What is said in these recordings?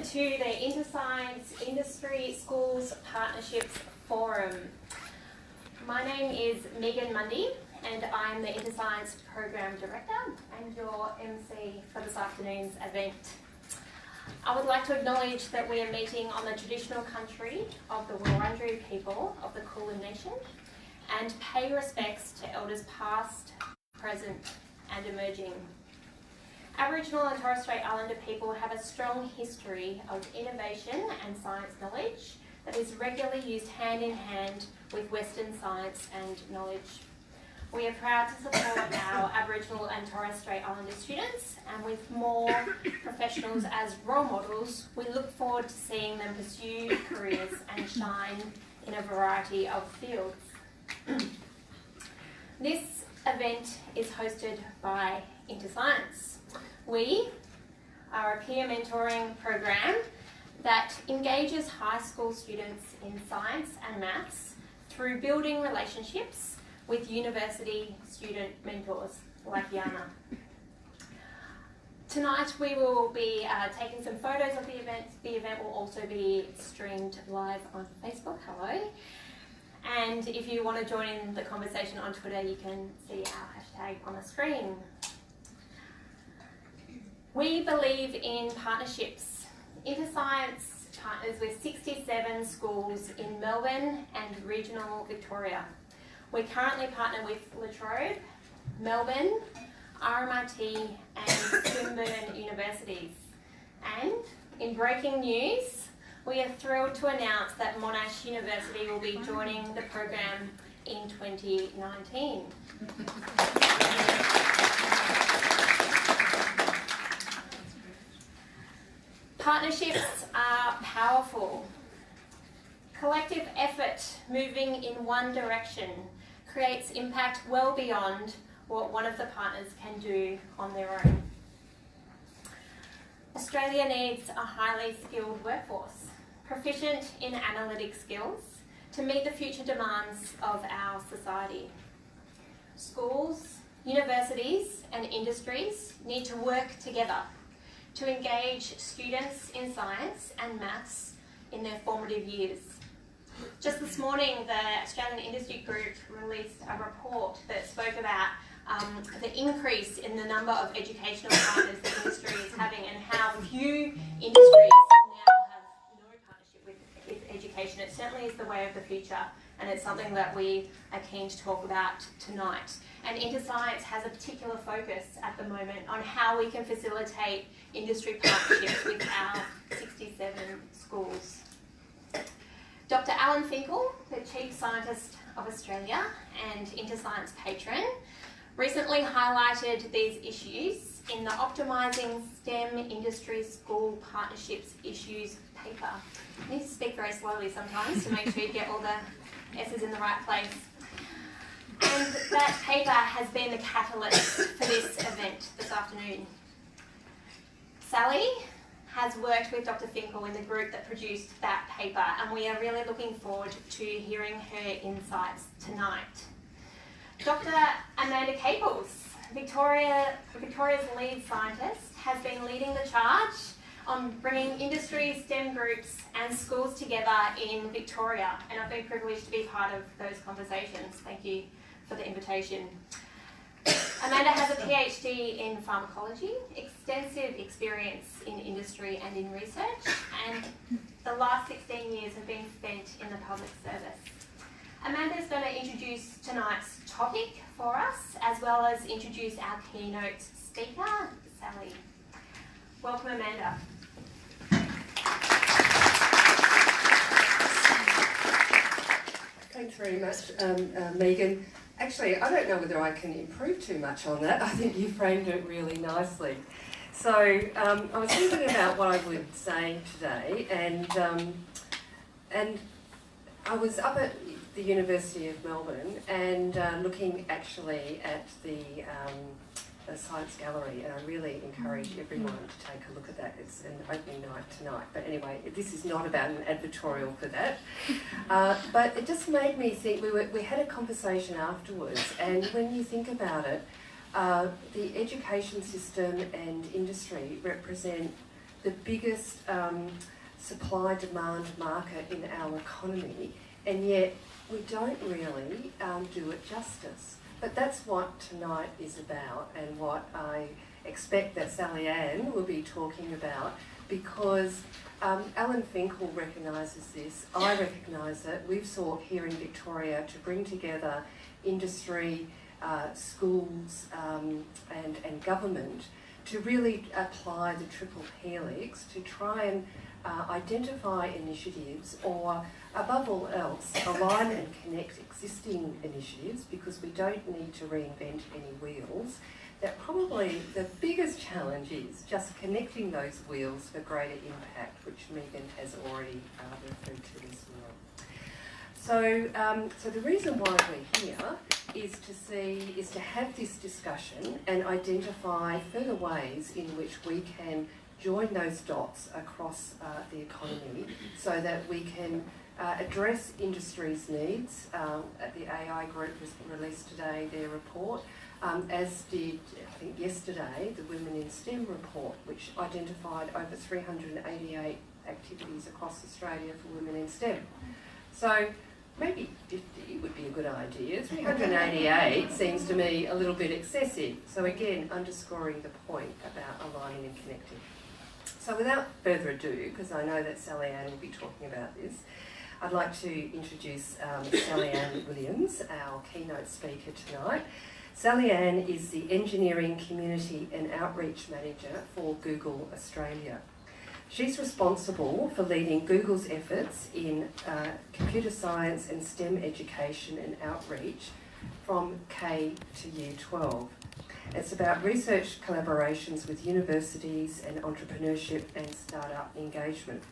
to the InterScience Industry Schools Partnerships Forum. My name is Megan Mundy and I'm the InterScience Program Director and your MC for this afternoon's event. I would like to acknowledge that we are meeting on the traditional country of the Wurundjeri people of the Kulin Nation and pay respects to elders past, present and emerging. Aboriginal and Torres Strait Islander people have a strong history of innovation and science knowledge that is regularly used hand in hand with Western science and knowledge. We are proud to support our Aboriginal and Torres Strait Islander students, and with more professionals as role models, we look forward to seeing them pursue careers and shine in a variety of fields. This event is hosted by InterScience. We are a peer mentoring program that engages high school students in science and maths through building relationships with university student mentors like Yana. Tonight we will be taking some photos of the event. The event will also be streamed live on Facebook. Hello. And if you want to join in the conversation on Twitter, you can see our hashtag on the screen. We believe in partnerships. InterScience partners with 67 schools in Melbourne and regional Victoria. We currently partner with La Trobe, Melbourne, RMIT and Swinburne universities. And in breaking news, we are thrilled to announce that Monash University will be joining the program in 2019. Partnerships are powerful. Collective effort moving in one direction creates impact well beyond what one of the partners can do on their own. Australia needs a highly skilled workforce, proficient in analytic skills, to meet the future demands of our society. Schools, universities and industries need to work together to engage students in science and maths in their formative years. Just this morning, the Australian Industry Group released a report that spoke about the increase in the number of educational partners the industry is having and how few industries now have no partnership with education. It certainly is the way of the future, and it's something that we are keen to talk about tonight. And InterScience has a particular focus at the moment on how we can facilitate industry partnerships with our 67 schools. Dr. Alan Finkel, the Chief Scientist of Australia and InterScience patron, recently highlighted these issues in the Optimising STEM Industry School Partnerships Issues paper. I need to speak very slowly sometimes to make sure you get all the S's in the right place. And that paper has been the catalyst for this event this afternoon. Sally has worked with Dr. Finkel in the group that produced that paper, and we are really looking forward to hearing her insights tonight. Dr. Amanda Caples, Victoria's lead scientist, has been leading the charge on bringing industry, STEM groups and schools together in Victoria, and I've been privileged to be part of those conversations. Thank you for the invitation. Amanda has a PhD in pharmacology, extensive experience in industry and in research, and the last 16 years have been spent in the public service. Amanda is going to introduce tonight's topic for us, as well as introduce our keynote speaker, Sally. Welcome, Amanda. Thanks very much, Megan. Actually, I don't know whether I can improve too much on that. I think you framed it really nicely. So I was thinking about what I would say today, and I was up at the University of Melbourne and looking actually at the Science Gallery, and I really encourage everyone to take a look at that. It's an opening night tonight, but anyway, this is not about an advertorial for that. But it just made me think, we had a conversation afterwards, and when you think about it, the education system and industry represent the biggest supply-demand market in our economy, and yet we don't really do it justice. But that's what tonight is about, and what I expect that Sally-Anne will be talking about, because Alan Finkel recognises this, I recognise it. We've sought here in Victoria to bring together industry, schools and government to really apply the triple helix to try and identify initiatives, or above all else align and connect existing initiatives, because we don't need to reinvent any wheels. That probably the biggest challenge is just connecting those wheels for greater impact, which Megan has already referred to as well. So the reason why we're here is to have this discussion and identify further ways in which we can join those dots across the economy, so that we can address industry's needs. The AI Group released today their report, as did, I think yesterday, the Women in STEM report, which identified over 388 activities across Australia for women in STEM. So maybe 50 would be a good idea. 388 seems to me a little bit excessive. So again, underscoring the point about aligning and connecting. So without further ado, because I know that Sally-Anne will be talking about this, I'd like to introduce Sally-Anne Williams, our keynote speaker tonight. Sally-Anne is the Engineering Community and Outreach Manager for Google Australia. She's responsible for leading Google's efforts in computer science and STEM education and outreach from K to Year 12. It's about research collaborations with universities and entrepreneurship and startup engagement.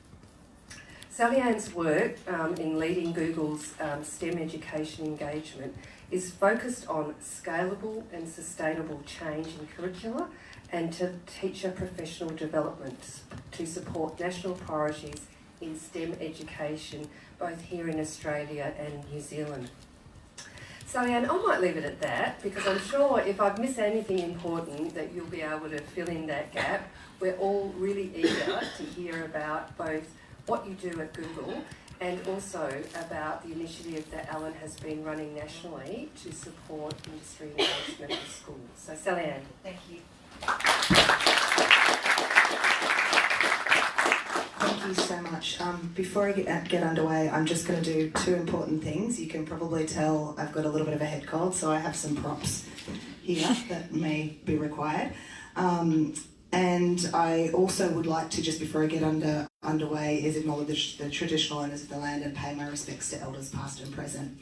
Sally-Anne's work in leading Google's STEM education engagement is focused on scalable and sustainable change in curricula and to teacher professional development to support national priorities in STEM education, both here in Australia and New Zealand. Sally-Anne, I might leave it at that, because I'm sure if I've missed anything important that you'll be able to fill in that gap. We're all really eager to hear about both what you do at Google and also about the initiative that Alan has been running nationally to support industry engagement with schools. So Sally-Anne. Thank you. Thank you so much. Before I get underway, I'm just going to do two important things. You can probably tell I've got a little bit of a head cold, so I have some props here that may be required. And I also would like to, just before I get underway, is acknowledge the traditional owners of the land and pay my respects to elders past and present.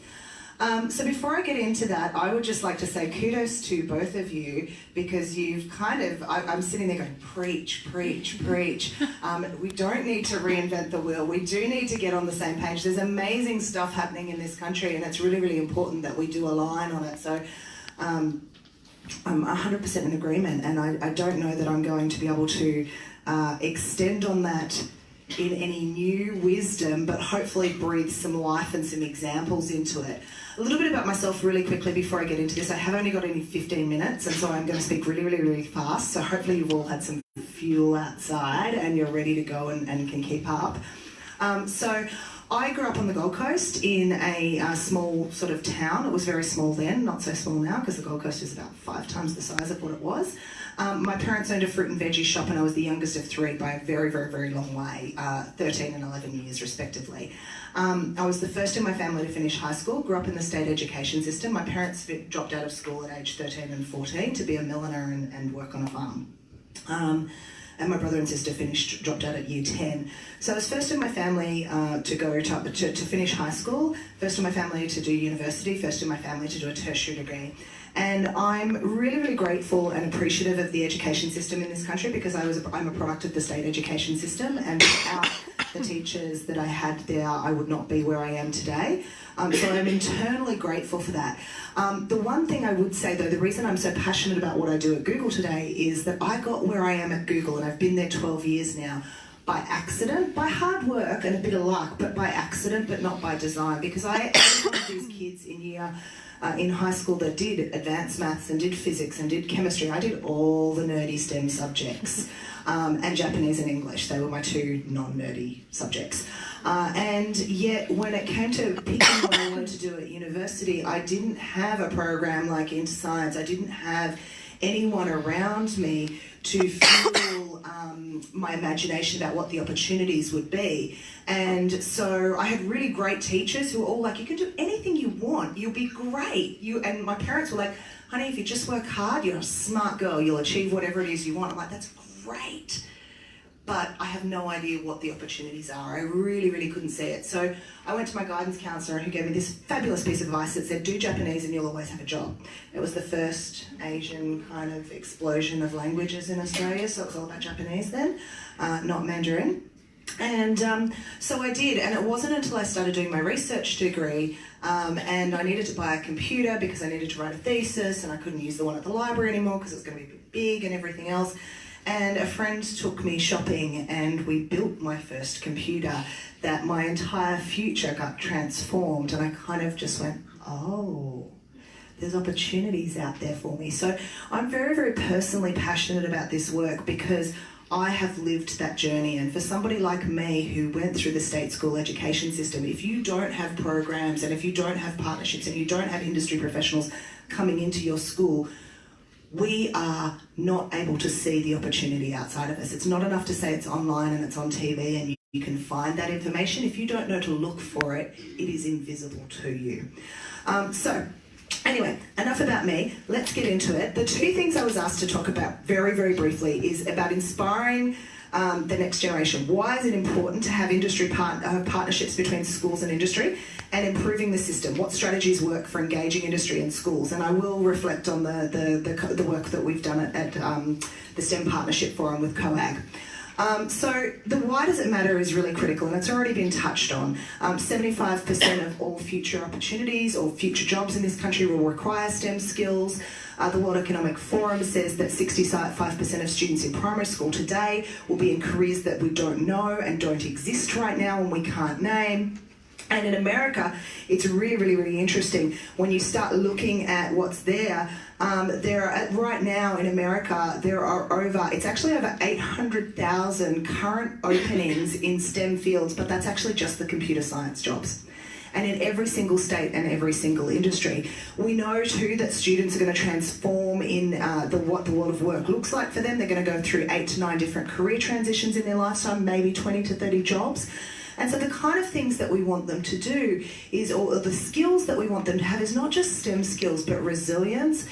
So before I get into that, I would just like to say kudos to both of you, because you've kind of, I'm sitting there going, preach, preach, preach. We don't need to reinvent the wheel. We do need to get on the same page. There's amazing stuff happening in this country, and it's really, really important that we do align on it. So I'm 100% in agreement, and I don't know that I'm going to be able to extend on that in any new wisdom, but hopefully breathe some life and some examples into it. A little bit about myself really quickly before I get into this. I have only got only 15 minutes, and so I'm going to speak really, really, really fast. So hopefully you've all had some fuel outside and you're ready to go and can keep up. So I grew up on the Gold Coast in a small sort of town. It was very small then, not so small now, because the Gold Coast is about 5 times the size of what it was. My parents owned a fruit and veggie shop, and I was the youngest of 3 by a very, very, very long way, 13 and 11 years respectively. I was the first in my family to finish high school, grew up in the state education system. My parents dropped out of school at age 13 and 14 to be a milliner and work on a farm. And my brother and sister dropped out at year 10. So I was first in my family to finish high school, first in my family to do university, first in my family to do a tertiary degree. And I'm really, really grateful and appreciative of the education system in this country, because I'm a product of the state education system, and without the teachers that I had there, I would not be where I am today. So I'm internally grateful for that. The one thing I would say, though, the reason I'm so passionate about what I do at Google today is that I got where I am at Google, and I've been there 12 years now, by accident, by hard work and a bit of luck, but by accident, but not by design, because I was one of these kids in year in high school that did advanced maths and did physics and did chemistry. I did all the nerdy STEM subjects, and Japanese and English. They were my two non-nerdy subjects. And yet when it came to picking what I wanted to do at university, I didn't have a program like InterScience. I didn't have anyone around me to fuel my imagination about what the opportunities would be. And so I had really great teachers who were all like, you can do anything you want, you'll be great. And my parents were like, honey, if you just work hard, you're a smart girl, you'll achieve whatever it is you want. I'm like, that's great. But I have no idea what the opportunities are. I really, really couldn't see it. So I went to my guidance counsellor who gave me this fabulous piece of advice that said, do Japanese and you'll always have a job. It was the first Asian kind of explosion of languages in Australia, so it was all about Japanese then, not Mandarin. And so I did, and it wasn't until I started doing my research degree and I needed to buy a computer because I needed to write a thesis and I couldn't use the one at the library anymore because it was going to be a bit big and everything else. And a friend took me shopping and we built my first computer that my entire future got transformed, and I kind of just went, oh, there's opportunities out there for me. So I'm very, very personally passionate about this work because I have lived that journey, and for somebody like me who went through the state school education system, if you don't have programs and if you don't have partnerships and you don't have industry professionals coming into your school, we are not able to see the opportunity outside of us. It's not enough to say it's online and it's on TV and you can find that information. If you don't know to look for it, it is invisible to you. So anyway, enough about me. Let's get into it. The two things I was asked to talk about very, very briefly is about inspiring the next generation. Why is it important to have industry partnerships between schools and industry, and improving the system? What strategies work for engaging industry and schools? And I will reflect on the work that we've done at the STEM Partnership Forum with COAG. So the why does it matter is really critical, and it's already been touched on. 75% of all future opportunities or future jobs in this country will require STEM skills. The World Economic Forum says that 65% of students in primary school today will be in careers that we don't know and don't exist right now and we can't name. And in America, it's really, really, really interesting when you start looking at what's there. Right now in America, there are it's actually over 800,000 current openings in STEM fields, but that's actually just the computer science jobs. And in every single state and every single industry. We know too that students are going to transform in what the world of work looks like for them. They're going to go through 8 to 9 different career transitions in their lifetime, maybe 20 to 30 jobs. And so the kind of things that we want them to do is, or the skills that we want them to have is not just STEM skills, but resilience,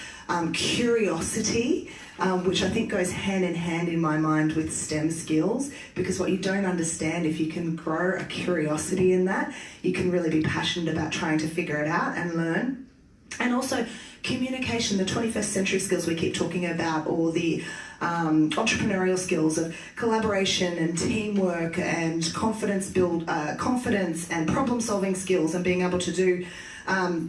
curiosity, which I think goes hand in hand in my mind with STEM skills, because what you don't understand, if you can grow a curiosity in that, you can really be passionate about trying to figure it out and learn. And also communication, the 21st century skills we keep talking about, or the entrepreneurial skills of collaboration and teamwork and confidence and problem solving skills, and being able to do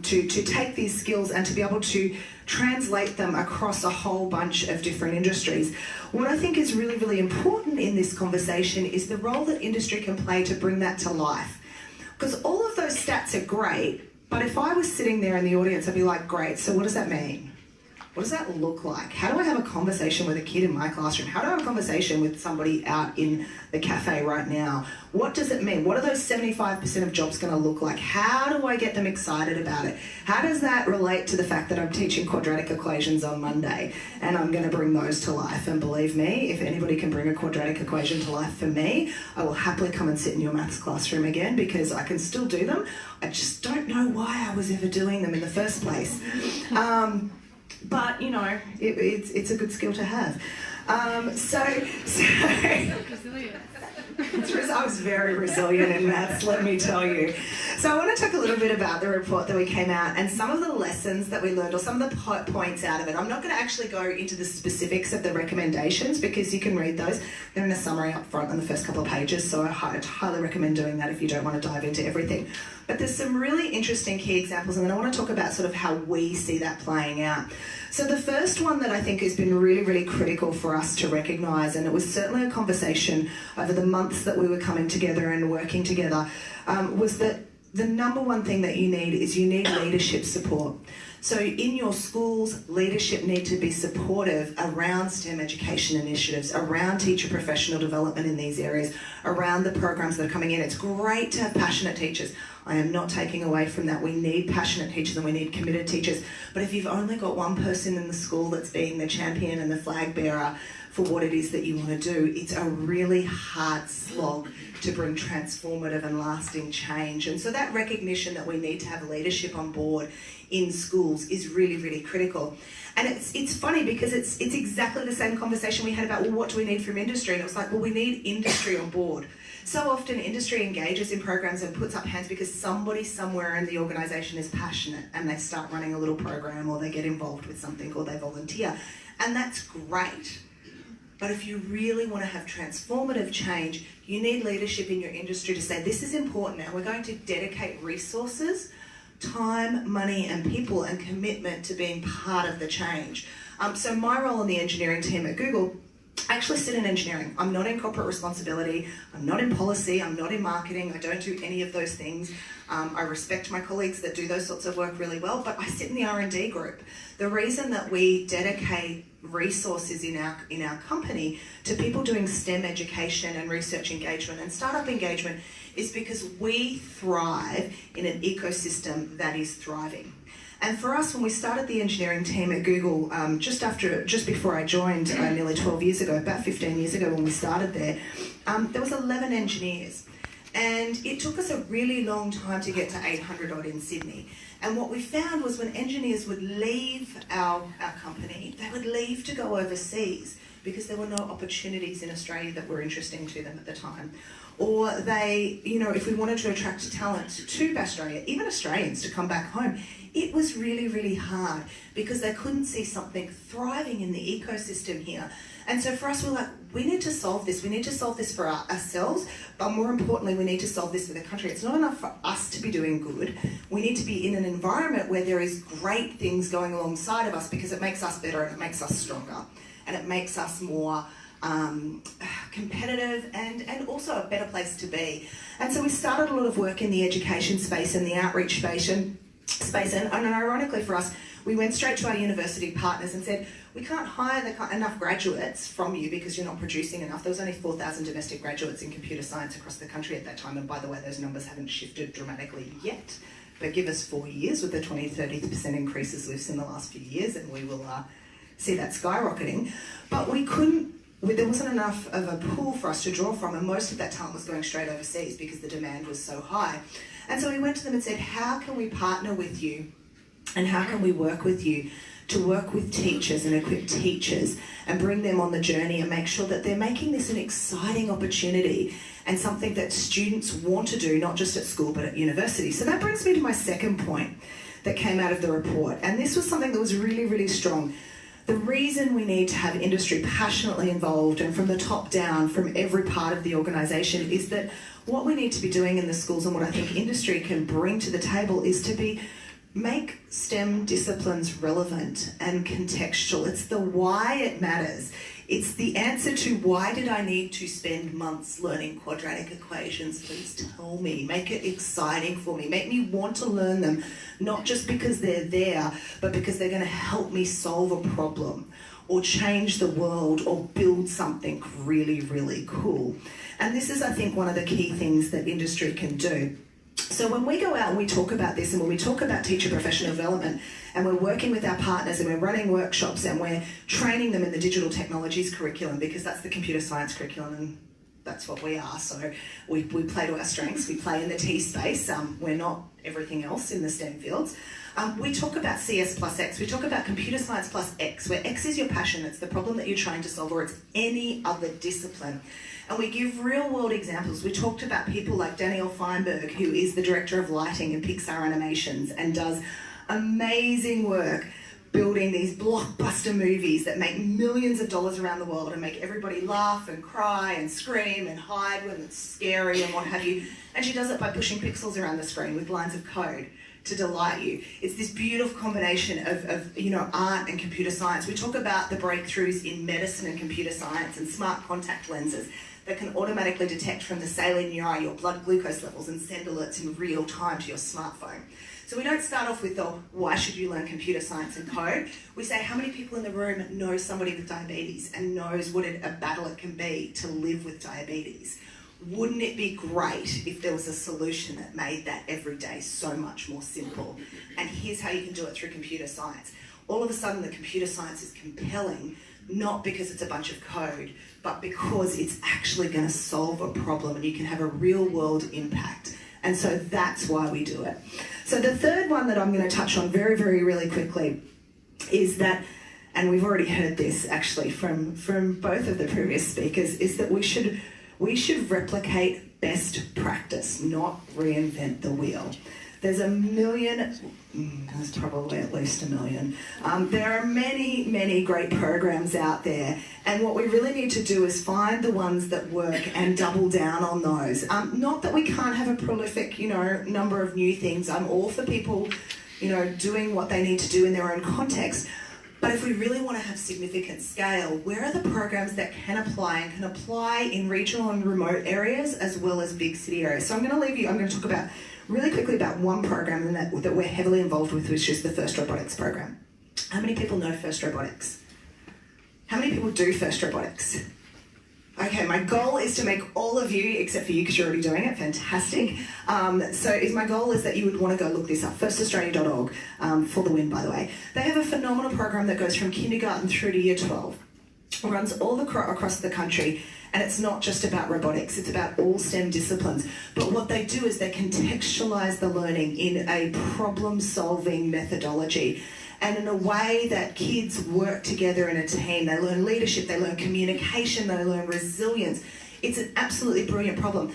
to take these skills and to be able to translate them across a whole bunch of different industries. What I think is really, really important in this conversation is the role that industry can play to bring that to life. Because all of those stats are great, but if I was sitting there in the audience, I'd be like, great, so what does that mean? What does that look like? How do I have a conversation with a kid in my classroom? How do I have a conversation with somebody out in the cafe right now? What does it mean? What are those 75% of jobs going to look like? How do I get them excited about it? How does that relate to the fact that I'm teaching quadratic equations on Monday and I'm going to bring those to life? And believe me, if anybody can bring a quadratic equation to life for me, I will happily come and sit in your maths classroom again, because I can still do them. I just don't know why I was ever doing them in the first place. But, you know, it's a good skill to have. I was very resilient in maths, let me tell you. So I want to talk a little bit about the report that we came out and some of the lessons that we learned, or some of the points out of it. I'm not going to actually go into the specifics of the recommendations, because you can read those. They're in a summary up front on the first couple of pages, so I highly recommend doing that if you don't want to dive into everything. But there's some really interesting key examples, and then I want to talk about sort of how we see that playing out. So the first one that I think has been really, really critical for us to recognise, and it was certainly a conversation over the months that we were coming together and working together, was that the number one thing that you need is leadership support. So in your schools, leadership need to be supportive around STEM education initiatives, around teacher professional development in these areas, around the programs that are coming in. It's great to have passionate teachers. I am not taking away from that. We need passionate teachers and we need committed teachers. But if you've only got one person in the school that's being the champion and the flag bearer for what it is that you want to do, it's a really hard slog to bring transformative and lasting change. And so that recognition that we need to have leadership on board in schools is really, really critical. And it's funny because it's exactly the same conversation we had about, well, what do we need from industry? And it was like, well, we need industry on board. So often industry engages in programs and puts up hands because somebody somewhere in the organisation is passionate and they start running a little program or they get involved with something or they volunteer. And that's great. But if you really want to have transformative change, you need leadership in your industry to say, this is important and we're going to dedicate resources, time, money and people and commitment to being part of the change. So my role in the engineering team at Google, I actually sit in engineering. I'm not in corporate responsibility, I'm not in policy, I'm not in marketing, I don't do any of those things. I respect my colleagues that do those sorts of work really well, but I sit in the R&D group. The reason that we dedicate resources in our company to people doing STEM education and research engagement and startup engagement is because we thrive in an ecosystem that is thriving. And for us, when we started the engineering team at Google, just before I joined nearly 12 years ago, about 15 years ago when we started there was 11 engineers. And it took us a really long time to get to 800 odd in Sydney. And what we found was when engineers would leave our company, they would leave to go overseas because there were no opportunities in Australia that were interesting to them at the time. Or they, if we wanted to attract talent to Australia, even Australians to come back home, it was really, really hard because they couldn't see something thriving in the ecosystem here. And so for us, we're like, we need to solve this. We need to solve this for ourselves, but more importantly, we need to solve this for the country. It's not enough for us to be doing good. We need to be in an environment where there is great things going alongside of us because it makes us better and it makes us stronger and it makes us more competitive and also a better place to be. And so we started a lot of work in the education space and the outreach space and ironically for us, we went straight to our university partners and said, we can't hire enough graduates from you because you're not producing enough. There was only 4,000 domestic graduates in computer science across the country at that time, and by the way, those numbers haven't shifted dramatically yet. But give us 4 years with the 20-30% increases we've seen in the last few years and we will see that skyrocketing. But there wasn't enough of a pool for us to draw from, and most of that talent was going straight overseas because the demand was so high. And so we went to them and said, how can we partner with you and how can we work with you to work with teachers and equip teachers and bring them on the journey and make sure that they're making this an exciting opportunity and something that students want to do, not just at school but at university. So that brings me to my second point that came out of the report, and this was something that was really, really strong. The reason we need to have industry passionately involved and from the top down, from every part of the organisation, is that what we need to be doing in the schools and what I think industry can bring to the table is to make STEM disciplines relevant and contextual. It's the why it matters. It's the answer to why did I need to spend months learning quadratic equations? Please tell me. Make it exciting for me. Make me want to learn them, not just because they're there, but because they're going to help me solve a problem or change the world or build something really, really cool. And this is, I think, one of the key things that industry can do. So when we go out and we talk about this and when we talk about teacher professional development and we're working with our partners and we're running workshops and we're training them in the digital technologies curriculum because that's the computer science curriculum and that's what we are. So we play to our strengths, we play in the T space, we're not everything else in the STEM fields. We talk about CS plus X, we talk about computer science plus X, where X is your passion, it's the problem that you're trying to solve, or it's any other discipline. And we give real world examples. We talked about people like Daniel Feinberg, who is the director of lighting in Pixar Animations and does amazing work building these blockbuster movies that make millions of dollars around the world and make everybody laugh and cry and scream and hide when it's scary and what have you. And she does it by pushing pixels around the screen with lines of code to delight you. It's this beautiful combination of art and computer science. We talk about the breakthroughs in medicine and computer science and smart contact lenses that can automatically detect from the saline neurite your blood glucose levels and send alerts in real time to your smartphone. So we don't start off with the why should you learn computer science and code. We say how many people in the room know somebody with diabetes and knows what a battle it can be to live with diabetes. Wouldn't it be great if there was a solution that made that every day so much more simple? And here's how you can do it through computer science. All of a sudden the computer science is compelling, not because it's a bunch of code, but because it's actually going to solve a problem and you can have a real world impact. And so that's why we do it. So the third one that I'm going to touch on really quickly is that, and we've already heard this actually from both of the previous speakers, is that we should replicate best practice, not reinvent the wheel. There's there's probably at least 1 million. There are many great programs out there, and what we really need to do is find the ones that work and double down on those. Not that we can't have a prolific, number of new things. I'm all for people, doing what they need to do in their own context. But if we really want to have significant scale, where are the programs that can apply in regional and remote areas as well as big city areas? So I'm going to talk about really quickly about one program that we're heavily involved with, which is the First Robotics program. How many people know First Robotics? How many people do First Robotics? Okay, my goal is to make all of you, except for you because you're already doing it, fantastic. My goal is that you would want to go look this up, firstaustralia.org, for the win, by the way. They have a phenomenal program that goes from kindergarten through to year 12. It runs all across the country, and it's not just about robotics, it's about all STEM disciplines. But what they do is they contextualise the learning in a problem-solving methodology, and in a way that kids work together in a team. They learn leadership, they learn communication, they learn resilience. It's an absolutely brilliant program.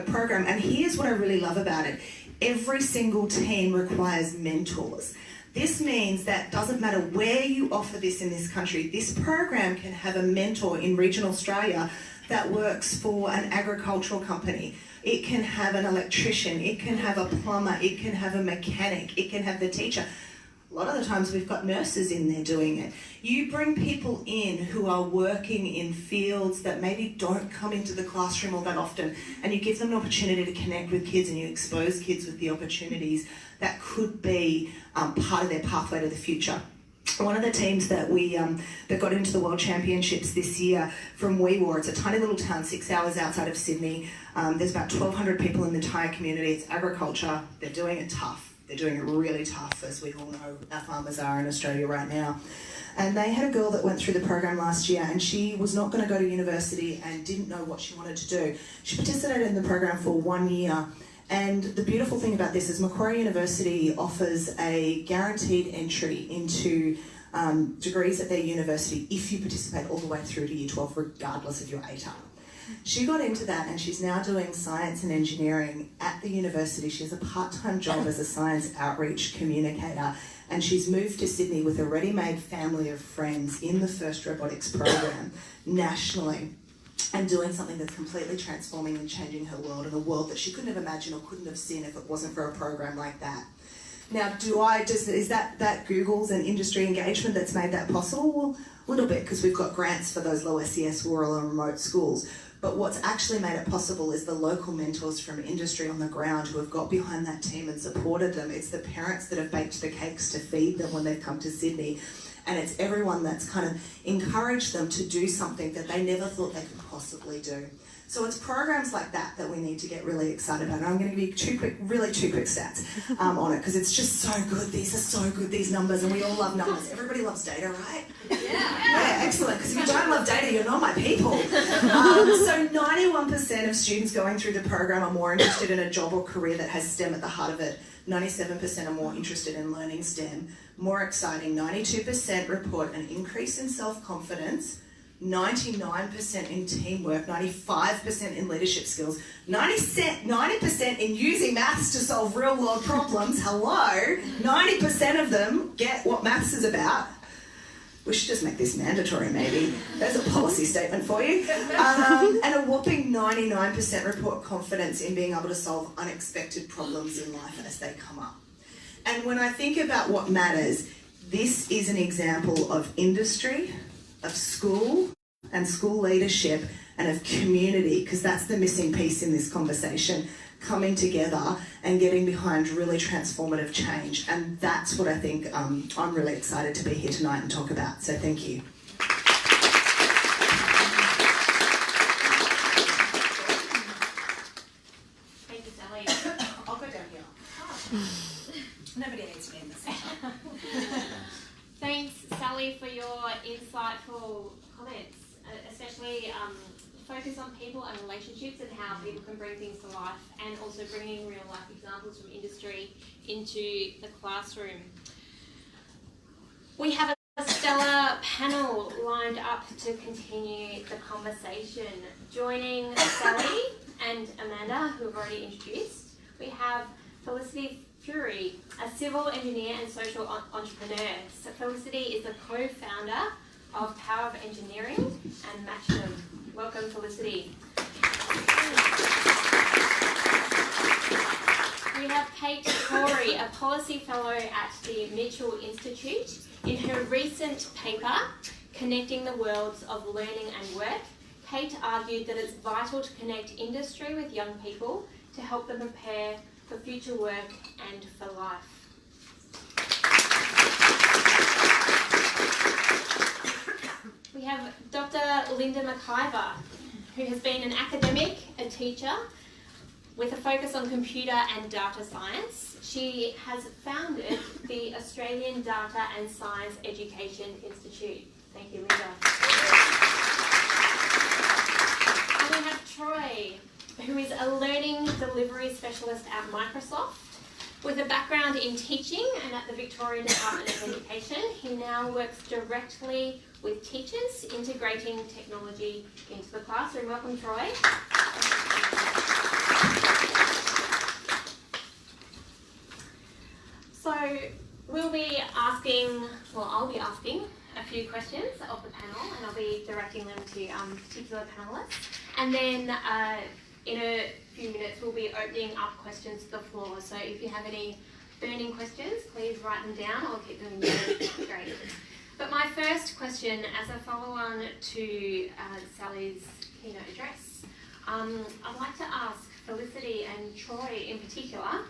Program, and here's what I really love about it. Every single team requires mentors. This means that doesn't matter where you offer this in this country, this program can have a mentor in regional Australia that works for an agricultural company. It can have an electrician, it can have a plumber, it can have a mechanic, it can have the teacher. A lot of the times we've got nurses in there doing it. You bring people in who are working in fields that maybe don't come into the classroom all that often, and you give them an opportunity to connect with kids, and you expose kids with the opportunities that could be part of their pathway to the future. One of the teams that that got into the World Championships this year from Weewar, it's a tiny little town 6 hours outside of Sydney. There's about 1,200 people in the entire community. It's agriculture. They're doing it tough. They're doing it really tough, as we all know our farmers are in Australia right now. And they had a girl that went through the program last year, and she was not going to go to university and didn't know what she wanted to do. She participated in the program for 1 year. And the beautiful thing about this is Macquarie University offers a guaranteed entry into degrees at their university if you participate all the way through to year 12, regardless of your ATAR. She got into that, and she's now doing science and engineering at the university. She has a part-time job as a science outreach communicator, and she's moved to Sydney with a ready-made family of friends in the First Robotics program nationally, and doing something that's completely transforming and changing her world, in a world that she couldn't have imagined or couldn't have seen if it wasn't for a program like that. Now, is that Google's and industry engagement that's made that possible? Well, a little bit, because we've got grants for those low SES rural and remote schools. But what's actually made it possible is the local mentors from industry on the ground who have got behind that team and supported them. It's the parents that have baked the cakes to feed them when they've come to Sydney. And it's everyone that's kind of encouraged them to do something that they never thought they could possibly do. So it's programs like that that we need to get really excited about. And I'm going to give you two quick stats on it, because it's just so good. These are so good, these numbers, and we all love numbers. Everybody loves data, right? Yeah, excellent, because if you don't love data, you're not my people. So 91% of students going through the program are more interested in a job or career that has STEM at the heart of it. 97% are more interested in learning STEM. More exciting, 92% report an increase in self-confidence, 99% in teamwork, 95% in leadership skills, 90% in using maths to solve real world problems. Hello, 90% of them get what maths is about. We should just make this mandatory, maybe. There's a policy statement for you. And a whopping 99% report confidence in being able to solve unexpected problems in life as they come up. And when I think about what matters, this is an example of industry, of school, and school leadership and of community, because that's the missing piece in this conversation, coming together and getting behind really transformative change. And that's what I think I'm really excited to be here tonight and talk about. So thank you. Thank you, Sally. I'll go down here. Nobody needs me in this session. Thanks, Sally, for your insightful comments, especially focus on people and relationships and how people can bring things to life, and also bringing real life examples from industry into the classroom. We have a stellar panel lined up to continue the conversation. Joining Sally and Amanda, who have already introduced, we have Felicity Fury, a civil engineer and social entrepreneur. So Felicity is the co-founder of Power of Engineering and Matchdom. Welcome, Felicity. We have Kate Corey, a policy fellow at the Mitchell Institute. In her recent paper, Connecting the Worlds of Learning and Work, Kate argued that it's vital to connect industry with young people to help them prepare for future work and for life. We have Dr. Linda McIver, who has been an academic, a teacher, with a focus on computer and data science. She has founded the Australian Data and Science Education Institute. Thank you, Linda. And we have Troy, who is a learning delivery specialist at Microsoft. With a background in teaching and at the Victorian Department of Education, he now works directly with teachers, integrating technology into the classroom. Welcome, Troy. So we'll be asking, well, I'll be asking a few questions of the panel, and I'll be directing them to particular panellists. And then in a few minutes, we'll be opening up questions to the floor. So if you have any burning questions, please write them down. I'll keep them in the grade. But my first question, as a follow-on to Sally's keynote address, I'd like to ask Felicity and Troy in particular.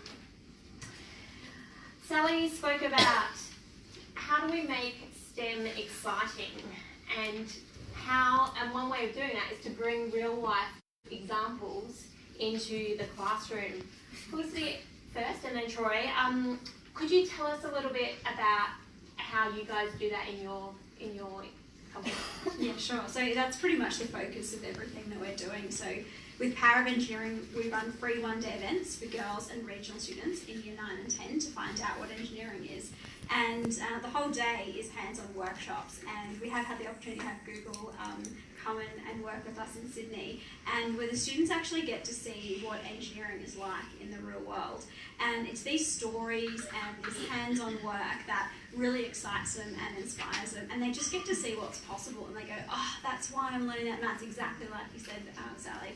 Sally spoke about how do we make STEM exciting, and one way of doing that is to bring real life examples into the classroom. Felicity first, and then Troy. Could you tell us a little bit about how you guys do that in your company? Yeah, sure. So that's pretty much the focus of everything that we're doing. So with Power of Engineering, we run free one-day events for girls and regional students in Year 9 and 10 to find out what engineering is. And the whole day is hands-on workshops, and we have had the opportunity to have Google come in and work with us in Sydney, and where the students actually get to see what engineering is like in the real world. And it's these stories and this hands-on work that really excites them and inspires them, and they just get to see what's possible, and they go, oh, that's why I'm learning that maths, exactly like you said, Sally.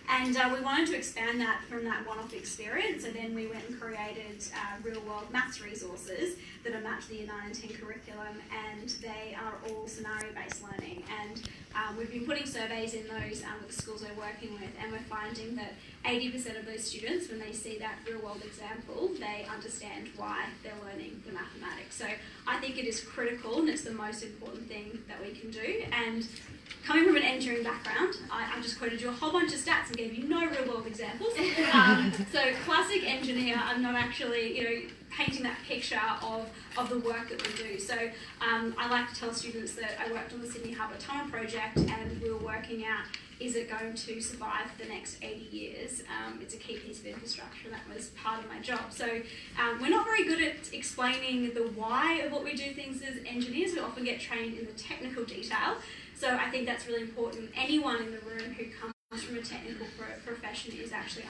And we wanted to expand that from that one-off experience, so then we went and created real-world maths resources that are matched to the Year 9 and 10 curriculum, and they are all scenario-based learning. And we've been putting surveys in those with the schools we're working with, and we're finding that 80% of those students, when they see that real-world example, they understand why they're learning the mathematics. So I think it is critical, and it's the most important thing that we can do. And coming from an engineering background, I just quoted you a whole bunch of stats and gave you no real-world examples. So classic engineer, I'm not actually, painting that picture of the work that we do. So I like to tell students that I worked on the Sydney Harbour Tunnel project, and we were working out, is it going to survive for the next 80 years? It's a key piece of infrastructure, and that was part of my job. So we're not very good at explaining the why of what we do things as engineers. We often get trained in the technical detail. So I think that's really important. Anyone in the room who comes from a technical profession is actually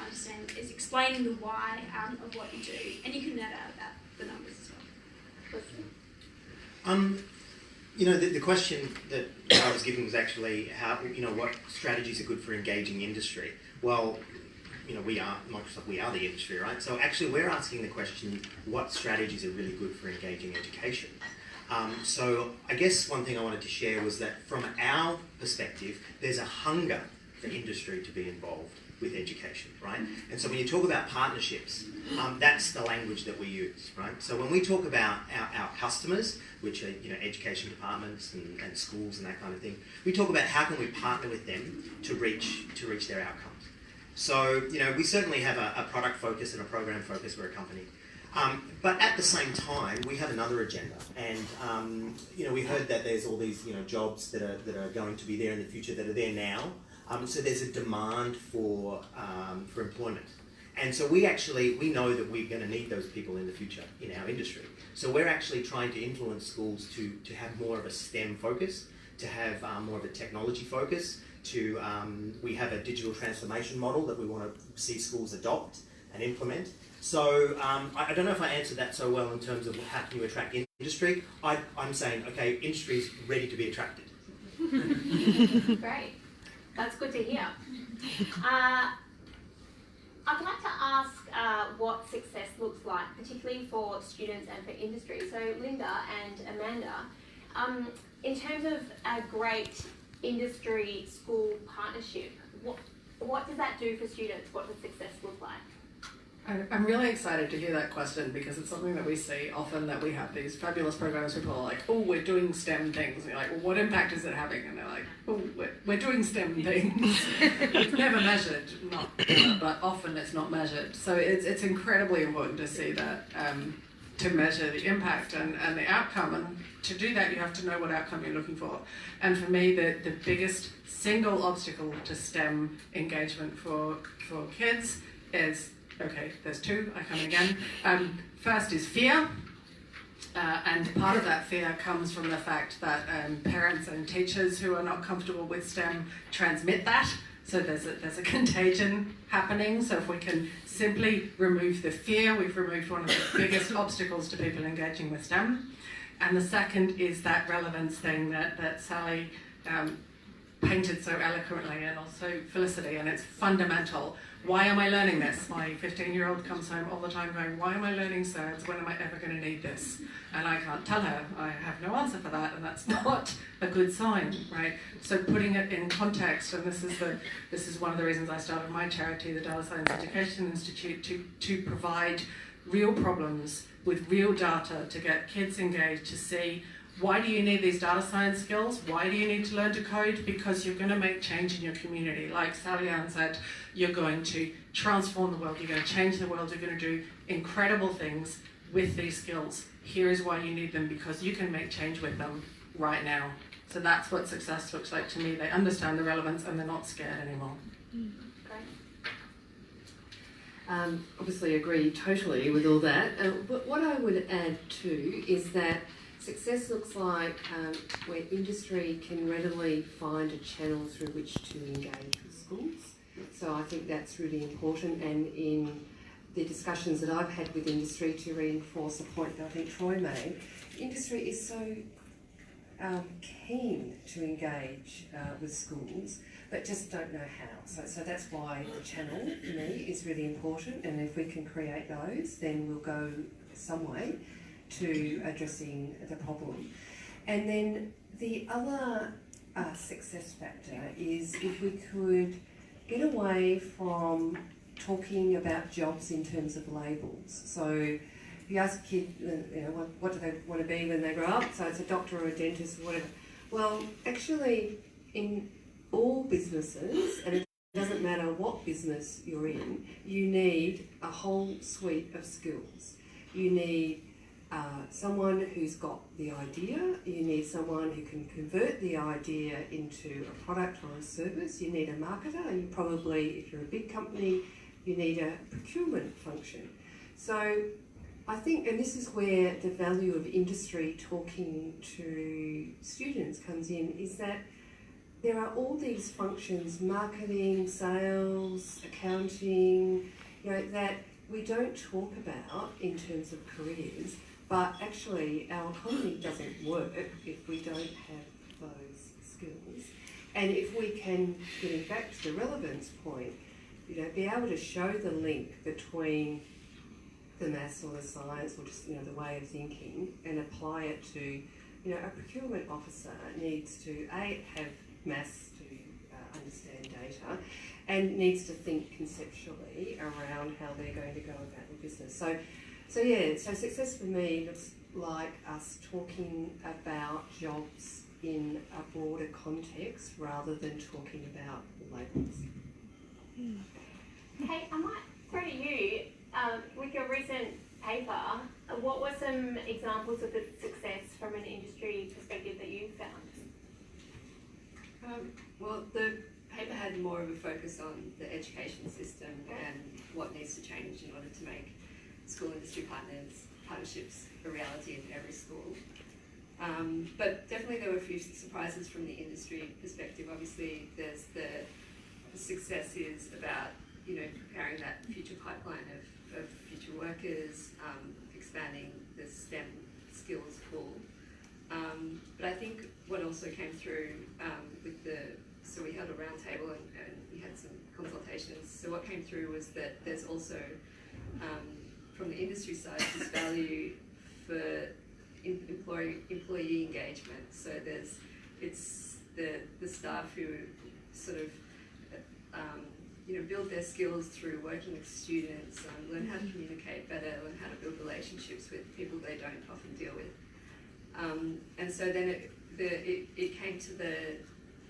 is explaining the why of what you do. And you can net out about the numbers as well. The question that I was giving was actually how, what strategies are good for engaging industry. Well, we are, Microsoft, we are the industry, right? So actually we're asking the question, what strategies are really good for engaging education? So I guess one thing I wanted to share was that from our perspective, there's a hunger for industry to be involved with education, right? And so when you talk about partnerships, that's the language that we use, right? So when we talk about our customers, which are education departments and schools and that kind of thing, we talk about how can we partner with them to reach their outcomes. So we certainly have a product focus and a program focus. We're a company. But at the same time, we have another agenda, and we heard that there's all these jobs that are going to be there in the future that are there now. So there's a demand for employment, and so we know that we're going to need those people in the future in our industry. So we're actually trying to influence schools to have more of a STEM focus, to have more of a technology focus. We have a digital transformation model that we want to see schools adopt and implement. So I don't know if I answered that so well in terms of how can you attract industry. I'm saying, okay, industry is ready to be attracted. Great. That's good to hear. I'd like to ask what success looks like, particularly for students and for industry. So Linda and Amanda, in terms of a great industry-school partnership, what does that do for students? What does success look like? I'm really excited to hear that question because it's something that we see often, that we have these fabulous programs. People are like, oh, we're doing STEM things. And you're like, well, what impact is it having? And they're like, oh, we're doing STEM things. It's never measured, not ever, but often it's not measured. So it's incredibly important to see that, to measure the impact and the outcome. And to do that, you have to know what outcome you're looking for. And for me, the biggest single obstacle to STEM engagement for kids is, okay, there's two, I come again. First is fear, and part of that fear comes from the fact that parents and teachers who are not comfortable with STEM transmit that. So there's a contagion happening. So if we can simply remove the fear, we've removed one of the biggest obstacles to people engaging with STEM. And the second is that relevance thing that Sally painted so eloquently, and also Felicity, and it's fundamental. Why am I learning this? My 15-year-old comes home all the time going, why am I learning science? When am I ever going to need this? And I can't tell her. I have no answer for that, and that's not a good sign, right? So putting it in context, and this is one of the reasons I started my charity, the Data Science Education Institute, to provide real problems with real data to get kids engaged, to see, why do you need these data science skills? Why do you need to learn to code? Because you're going to make change in your community. Like Sally Ann said, you're going to transform the world, you're going to change the world, you're going to do incredible things with these skills. Here is why you need them, because you can make change with them right now. So that's what success looks like to me. They understand the relevance and they're not scared anymore. Obviously agree totally with all that. But what I would add too is that success looks like where industry can readily find a channel through which to engage with schools. So I think that's really important, and in the discussions that I've had with industry, to reinforce a point that I think Troy made, industry is so keen to engage with schools, but just don't know how. So that's why the channel, for me, is really important, and if we can create those, then we'll go some way to addressing the problem. And then the other success factor is if we could get away from talking about jobs in terms of labels. So if you ask a kid, what do they want to be when they grow up? So it's a doctor or a dentist or whatever. Well, actually, in all businesses, and it doesn't matter what business you're in, you need a whole suite of skills. You need someone who's got the idea, you need someone who can convert the idea into a product or a service, you need a marketer, and you probably, if you're a big company, you need a procurement function. So I think, and this is where the value of industry talking to students comes in, is that there are all these functions, marketing, sales, accounting, that we don't talk about in terms of careers. But actually, our economy doesn't work if we don't have those skills. And if we can, getting back to the relevance point, be able to show the link between the maths or the science or just, the way of thinking and apply it to, a procurement officer needs to, A, have maths to understand data and needs to think conceptually around how they're going to go about the business. So success for me looks like us talking about jobs in a broader context rather than talking about labels. Kate, I might throw to you, with your recent paper, what were some examples of the success from an industry perspective that you found? Well, the paper had more of a focus on the education system and what needs to change in order to make school industry partnerships a reality in every school. But definitely there were a few surprises from the industry perspective. Obviously, there's the success is about, preparing that future pipeline of future workers, expanding the STEM skills pool. But I think what also came through so we held a roundtable and we had some consultations. So what came through was that there's also, from the industry side, this value for employee engagement. So it's the staff who sort of build their skills through working with students, learn how to communicate better, learn how to build relationships with people they don't often deal with. And so then it came to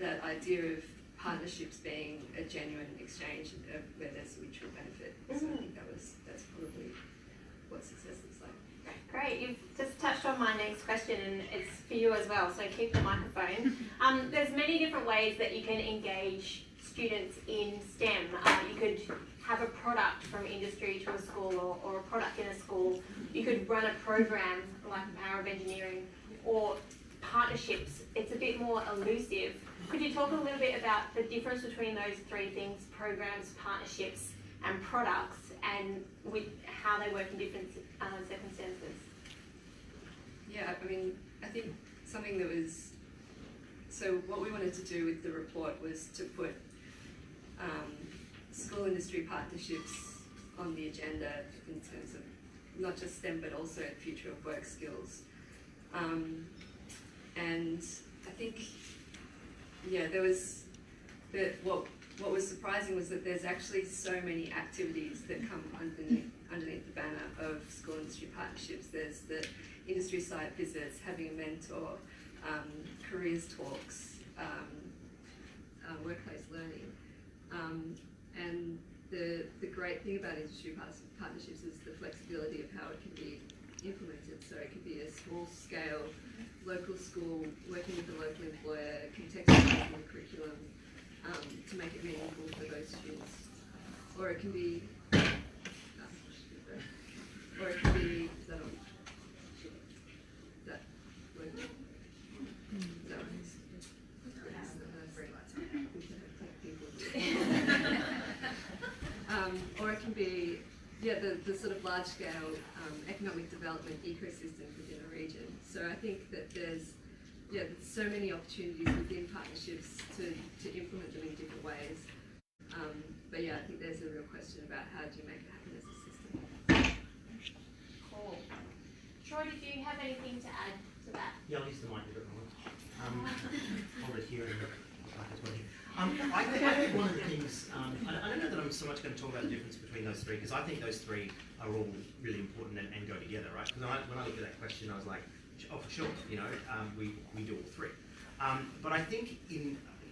that idea of partnerships being a genuine exchange where there's mutual benefit. So I think that's probably what success looks like. Great, you've just touched on my next question and it's for you as well, so keep the microphone. There's many different ways that you can engage students in STEM. You could have a product from industry to a school or a product in a school. You could run a program like the Power of Engineering or partnerships. It's a bit more elusive. Could you talk a little bit about the difference between those three things, programs, partnerships and products, and with how they work in different circumstances? Yeah, I think something that was, so what we wanted to do with the report was to put school industry partnerships on the agenda in terms of not just STEM but also future of work skills. And I think, what was surprising was that there's actually so many activities that come underneath the banner of school industry partnerships. There's the industry site visits, having a mentor, careers talks, workplace learning. And the great thing about industry partnerships is the flexibility of how it can be implemented. So it could be a small scale, local school, working with a local employer, contextualising the curriculum to make it meaningful for those students. Or it can be, is that on? That working? No. Or it can be, the sort of large scale economic development ecosystem within a region. So I think that there's so many opportunities within partnerships to implement them in different ways. But I think there's a real question about how do you make it happen as a system. Cool. Troy, did you have anything to add to that? Yeah, I'll use the mic a bit more. Hold it here and I think one of the things, I don't know that I'm so much going to talk about the difference between those three, because I think those three are all really important and go together, right? Because when I looked at that question, I was like, oh, for sure, we do all three. But I think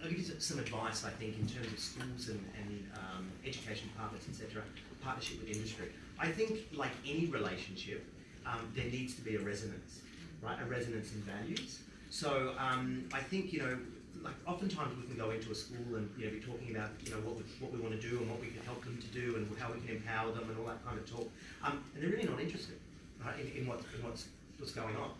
I'll give you some advice, I think, in terms of schools and education departments, etc., partnership with industry. I think, like any relationship, there needs to be a resonance, right? A resonance in values. So I think, like oftentimes we can go into a school and be talking about what we want to do and what we can help them to do and how we can empower them and all that kind of talk, and they're really not interested, right, in what's going on.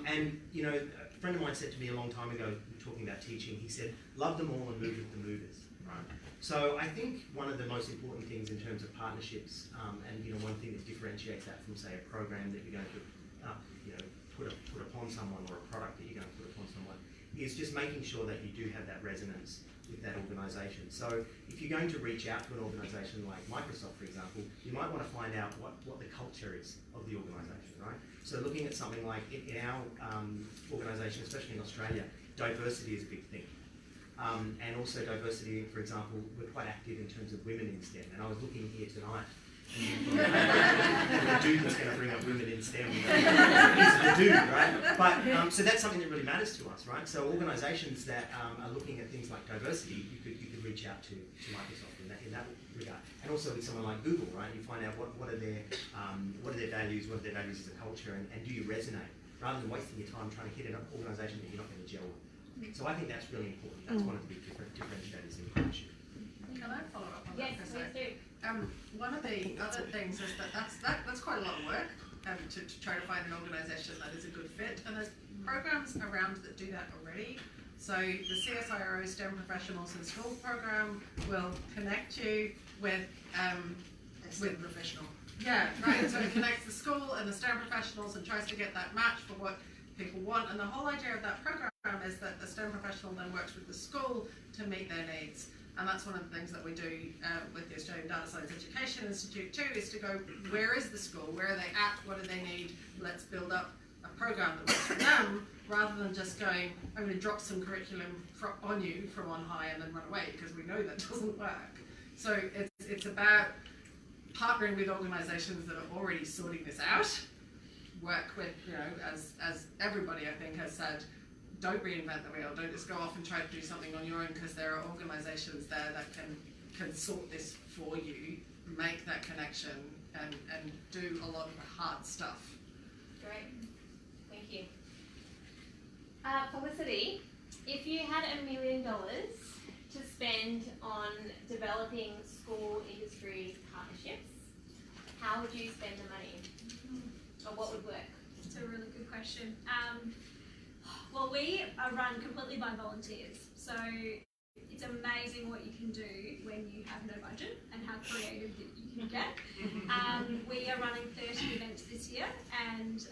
And a friend of mine said to me a long time ago, talking about teaching, he said, "Love them all and move with the movers." Right. So I think one of the most important things in terms of partnerships, and one thing that differentiates that from, say, a program that you're going to put upon someone or a product that you're going to put upon someone, is just making sure that you do have that resonance with that organisation. So if you're going to reach out to an organisation like Microsoft, for example, you might want to find out what the culture is of the organisation, right? So looking at something like in our organisation, especially in Australia, diversity is a big thing. And also diversity, for example, we're quite active in terms of women in STEM. And I was looking here tonight, and the dude that's going to bring up women in STEM is the dude, right? But so that's something that really matters to us, right? So organisations that are looking at things like diversity, you could reach out to Microsoft in that regard. And also with someone like Google, right? You find out what are their values, what are their values as a culture, and do you resonate, rather than wasting your time trying to hit an organisation that you're not going to gel with. So I think that's really important. That's one of the big differentiators in partnership. Can I follow up on Yes, that for a please sec? do. One of the other things is that's quite a lot of work to try to find an organisation that is a good fit, and there's programs around that do that already. So the CSIRO STEM Professionals in School program will connect you with professional. Yeah, right. So it connects the school and the STEM professionals and tries to get that match for what people want. And the whole idea of that program is that the STEM professional then works with the school to meet their needs. And that's one of the things that we do with the Australian Data Science Education Institute too, is to go, where is the school? Where are they at? What do they need? Let's build up a program that works for them, rather than just going, I'm going to drop some curriculum on you from on high and then run away, because we know that doesn't work. So it's about partnering with organisations that are already sorting this out, work with, as everybody I think has said, don't reinvent the wheel, don't just go off and try to do something on your own, because there are organisations there that can sort this for you, make that connection and do a lot of the hard stuff. Great, thank you. Felicity, if you had $1 million to spend on developing school industry partnerships, how would you spend the money? Or what would work? It's a really good question. Well, we are run completely by volunteers, so it's amazing what you can do when you have no budget and how creative that you can get. We are running 30 events this year, and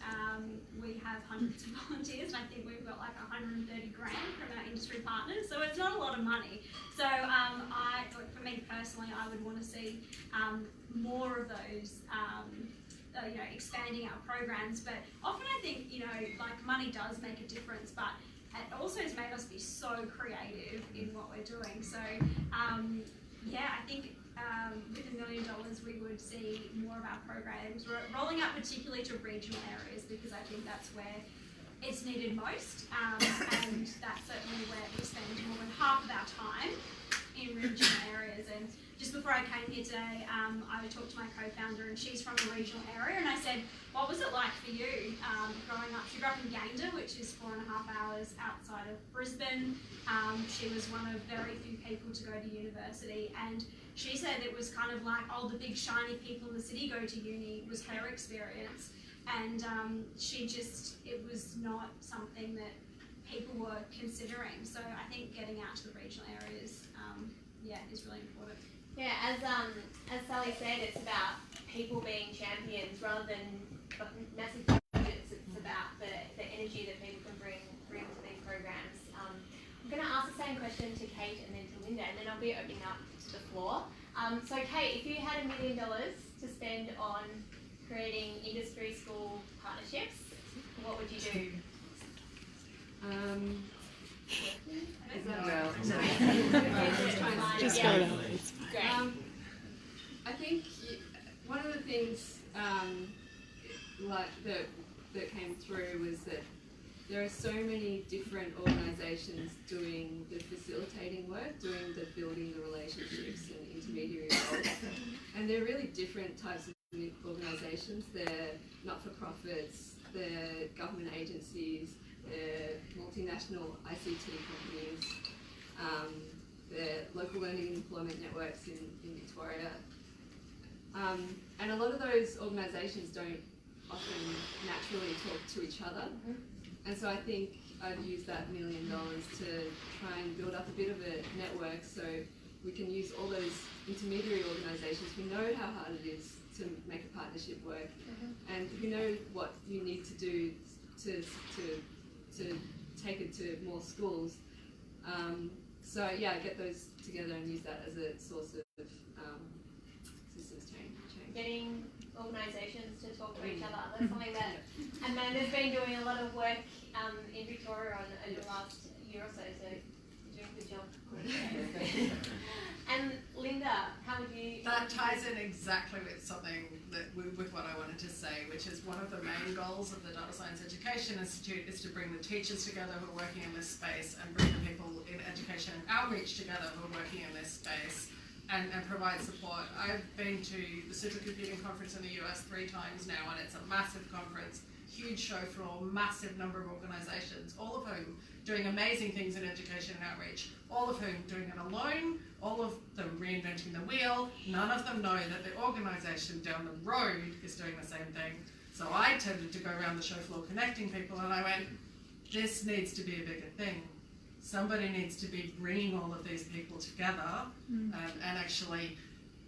we have hundreds of volunteers, and I think we've got like 130 grand from our industry partners, so it's not a lot of money. So for me personally, I would want to see more of those expanding our programs, but often I think, like money does make a difference, but it also has made us be so creative in what we're doing. So I think with $1 million we would see more of our programs rolling out, particularly to regional areas, because I think that's where it's needed most, and that's certainly where we spend more than half of our time in regional areas. And just before I came here today, I talked to my co-founder, and she's from a regional area, and I said, what was it like for you growing up? She grew up in Gayndah, which is 4.5 hours outside of Brisbane. She was one of very few people to go to university, and she said it was kind of like, the big shiny people in the city go to uni, was her experience. And it was not something that people were considering. So I think getting out to the regional areas, is really important. Yeah, as Sally said, it's about people being champions rather than massive budgets. It's about the energy that people can bring to these programs. I'm going to ask the same question to Kate and then to Linda, and then I'll be opening up to the floor. So Kate, if you had $1 million to spend on creating industry school partnerships, what would you do? Just go ahead. Great. I think one of the things that came through was that there are so many different organisations doing the facilitating work, doing the building the relationships and intermediary roles, and they're really different types of organisations. They're not-for-profits, they're government agencies, they're multinational ICT companies, they're local learning and employment networks in Victoria. And a lot of those organisations don't often naturally talk to each other. And so I think I'd use that $1 million to try and build up a bit of a network, so we can use all those intermediary organisations who know how hard it is to make a partnership work, and who know what you need to do to take it to more schools. So yeah, get those together and use that as a source of systems change. Getting organisations to talk to each other. That's something that Amanda's been doing a lot of work in Victoria on over the last year or so, so you're doing a good job. And Linda, how would you... That ties in exactly with something with what I wanted to say, which is one of the main goals of the Data Science Education Institute is to bring the teachers together who are working in this space and bring the people in education and outreach together who are working in this space and provide support. I've been to the Supercomputing Conference in the US 3 times now, and it's a massive conference, huge show floor, massive number of organisations, all of whom doing amazing things in education and outreach, all of whom doing it alone, all of them reinventing the wheel. None of them know that the organisation down the road is doing the same thing. So I tended to go around the show floor connecting people, and I went, this needs to be a bigger thing. Somebody needs to be bringing all of these people together and actually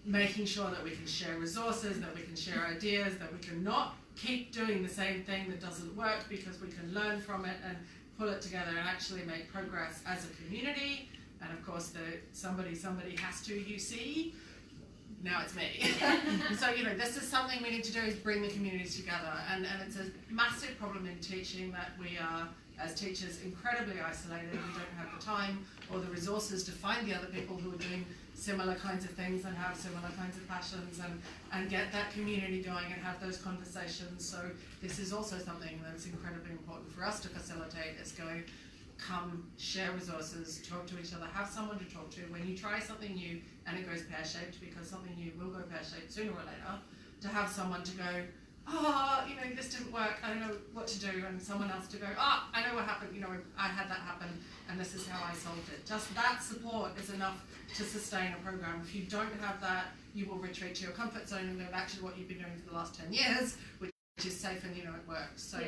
making sure that we can share resources, that we can share ideas, that we can not keep doing the same thing that doesn't work, because we can learn from it and pull it together and actually make progress as a community. And of course, somebody has to, you see. Now it's me. So, this is something we need to do, is bring the communities together. And it's a massive problem in teaching that we are, as teachers, incredibly isolated. We don't have the time or the resources to find the other people who are doing similar kinds of things and have similar kinds of passions and get that community going and have those conversations. So this is also something that's incredibly important for us to facilitate, is go, come, share resources, talk to each other, have someone to talk to. When you try something new and it goes pear-shaped, because something new will go pear-shaped sooner or later, to have someone to go, this didn't work, I don't know what to do, and someone else to go, I know what happened, I had that happen, and this is how I solved it. Just that support is enough to sustain a program. If you don't have that, you will retreat to your comfort zone and go back to what you've been doing for the last 10 years, which is safe and it works. So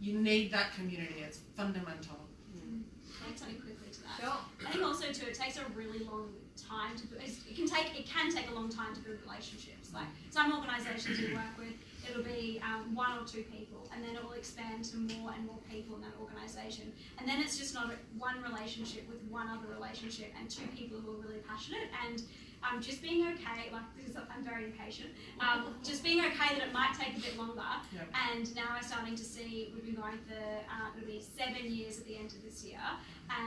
you need that community, it's fundamental. I'll add something quickly to that. Sure. I think also too, it takes a really long time to it can take a long time to build relationships. Like some organisations we work with, it'll be 1 or 2 people, and then it will expand to more and more people in that organisation. And then it's just not one relationship with one other relationship and 2 people who are really passionate, and just being okay, because I'm very impatient, just being okay that it might take a bit longer. Yep. And now we're starting to see, we've been going for, it'll be 7 years at the end of this year,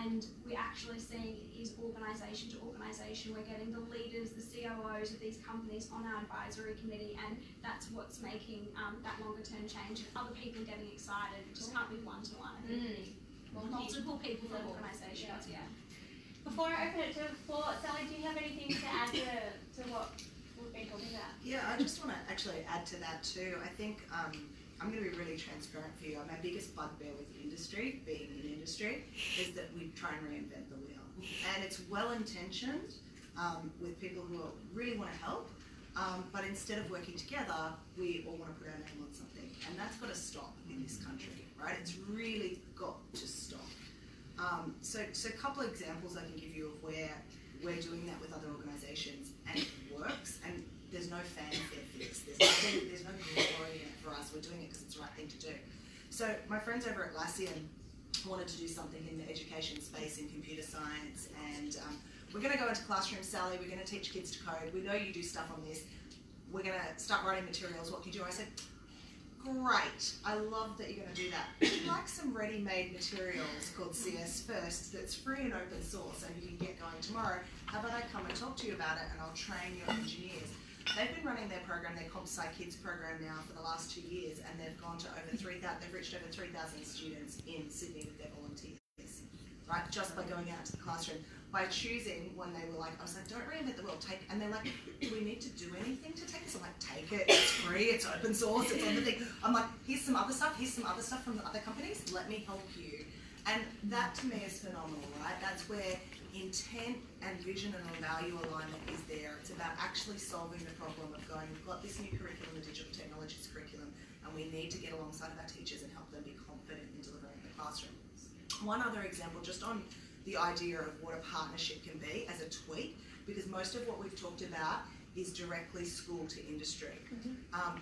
and we're actually seeing it is organisation to organisation. We're getting the leaders, the COOs of these companies on our advisory committee, and that's what's making that longer term change. And other people getting excited. It just can't be one-to-one. I think multiple people from organisations, Before I open it to the floor, Sally, do you have anything to add to what we've been talking about? Yeah, I just want to actually add to that too. I think I'm going to be really transparent for you. My biggest bugbear with industry, being in industry, is that we try and reinvent the wheel. And it's well-intentioned with people who really want to help, but instead of working together, we all want to put our name on something. And that's got to stop in this country, right? It's really got to stop. So a couple of examples I can give you of where we're doing that with other organisations, and it works, and there's no fanfare for this. There's no glory in it for us. We're doing it because it's the right thing to do. So my friends over at Atlassian wanted to do something in the education space in computer science, and we're going to go into classrooms, Sally, we're going to teach kids to code. We know you do stuff on this. We're going to start writing materials. What can you do? I said, great, I love that you're going to do that. Would you like some ready-made materials called CS First that's free and open source and you can get going tomorrow? How about I come and talk to you about it and I'll train your engineers? They've been running their program, their CompSci Kids program now for the last 2 years, and they've gone to over 3,000, they've reached over 3,000 students in Sydney with their volunteers, right? Just by going out to the classroom. By choosing, when they were like, I was like, don't reinvent the wheel, take, and they're like, do we need to do anything to take this? I'm like, take it, it's free, it's open source, it's on the thing. I'm like, here's some other stuff from the other companies, let me help you. And that to me is phenomenal, right? That's where intent and vision and value alignment is there. It's about actually solving the problem of going, we've got this new curriculum, the digital technologies curriculum, and we need to get alongside of our teachers and help them be confident in delivering in the classroom. One other example, just on the idea of what a partnership can be as a tweak, because most of what we've talked about is directly school to industry.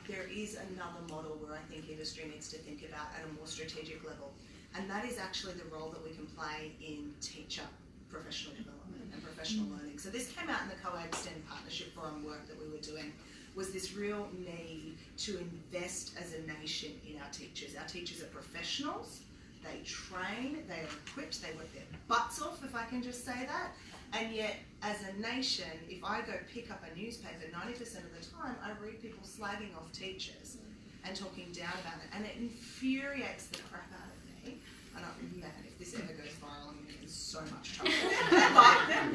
There is another model where I think industry needs to think about at a more strategic level, And that is actually the role that we can play in teacher professional development and professional learning. So this came out in the CoABSTEM Partnership Forum work that we were doing, was this real need to invest as a nation in our teachers. Our teachers are professionals, they train, they are equipped, they work their butts off, if I can just say that. And yet, as a nation, if I go pick up a newspaper, 90% of the time I read people slagging off teachers and talking down about it, and it infuriates the crap out of me. And man, if this ever goes viral, I'm going to get in so much trouble.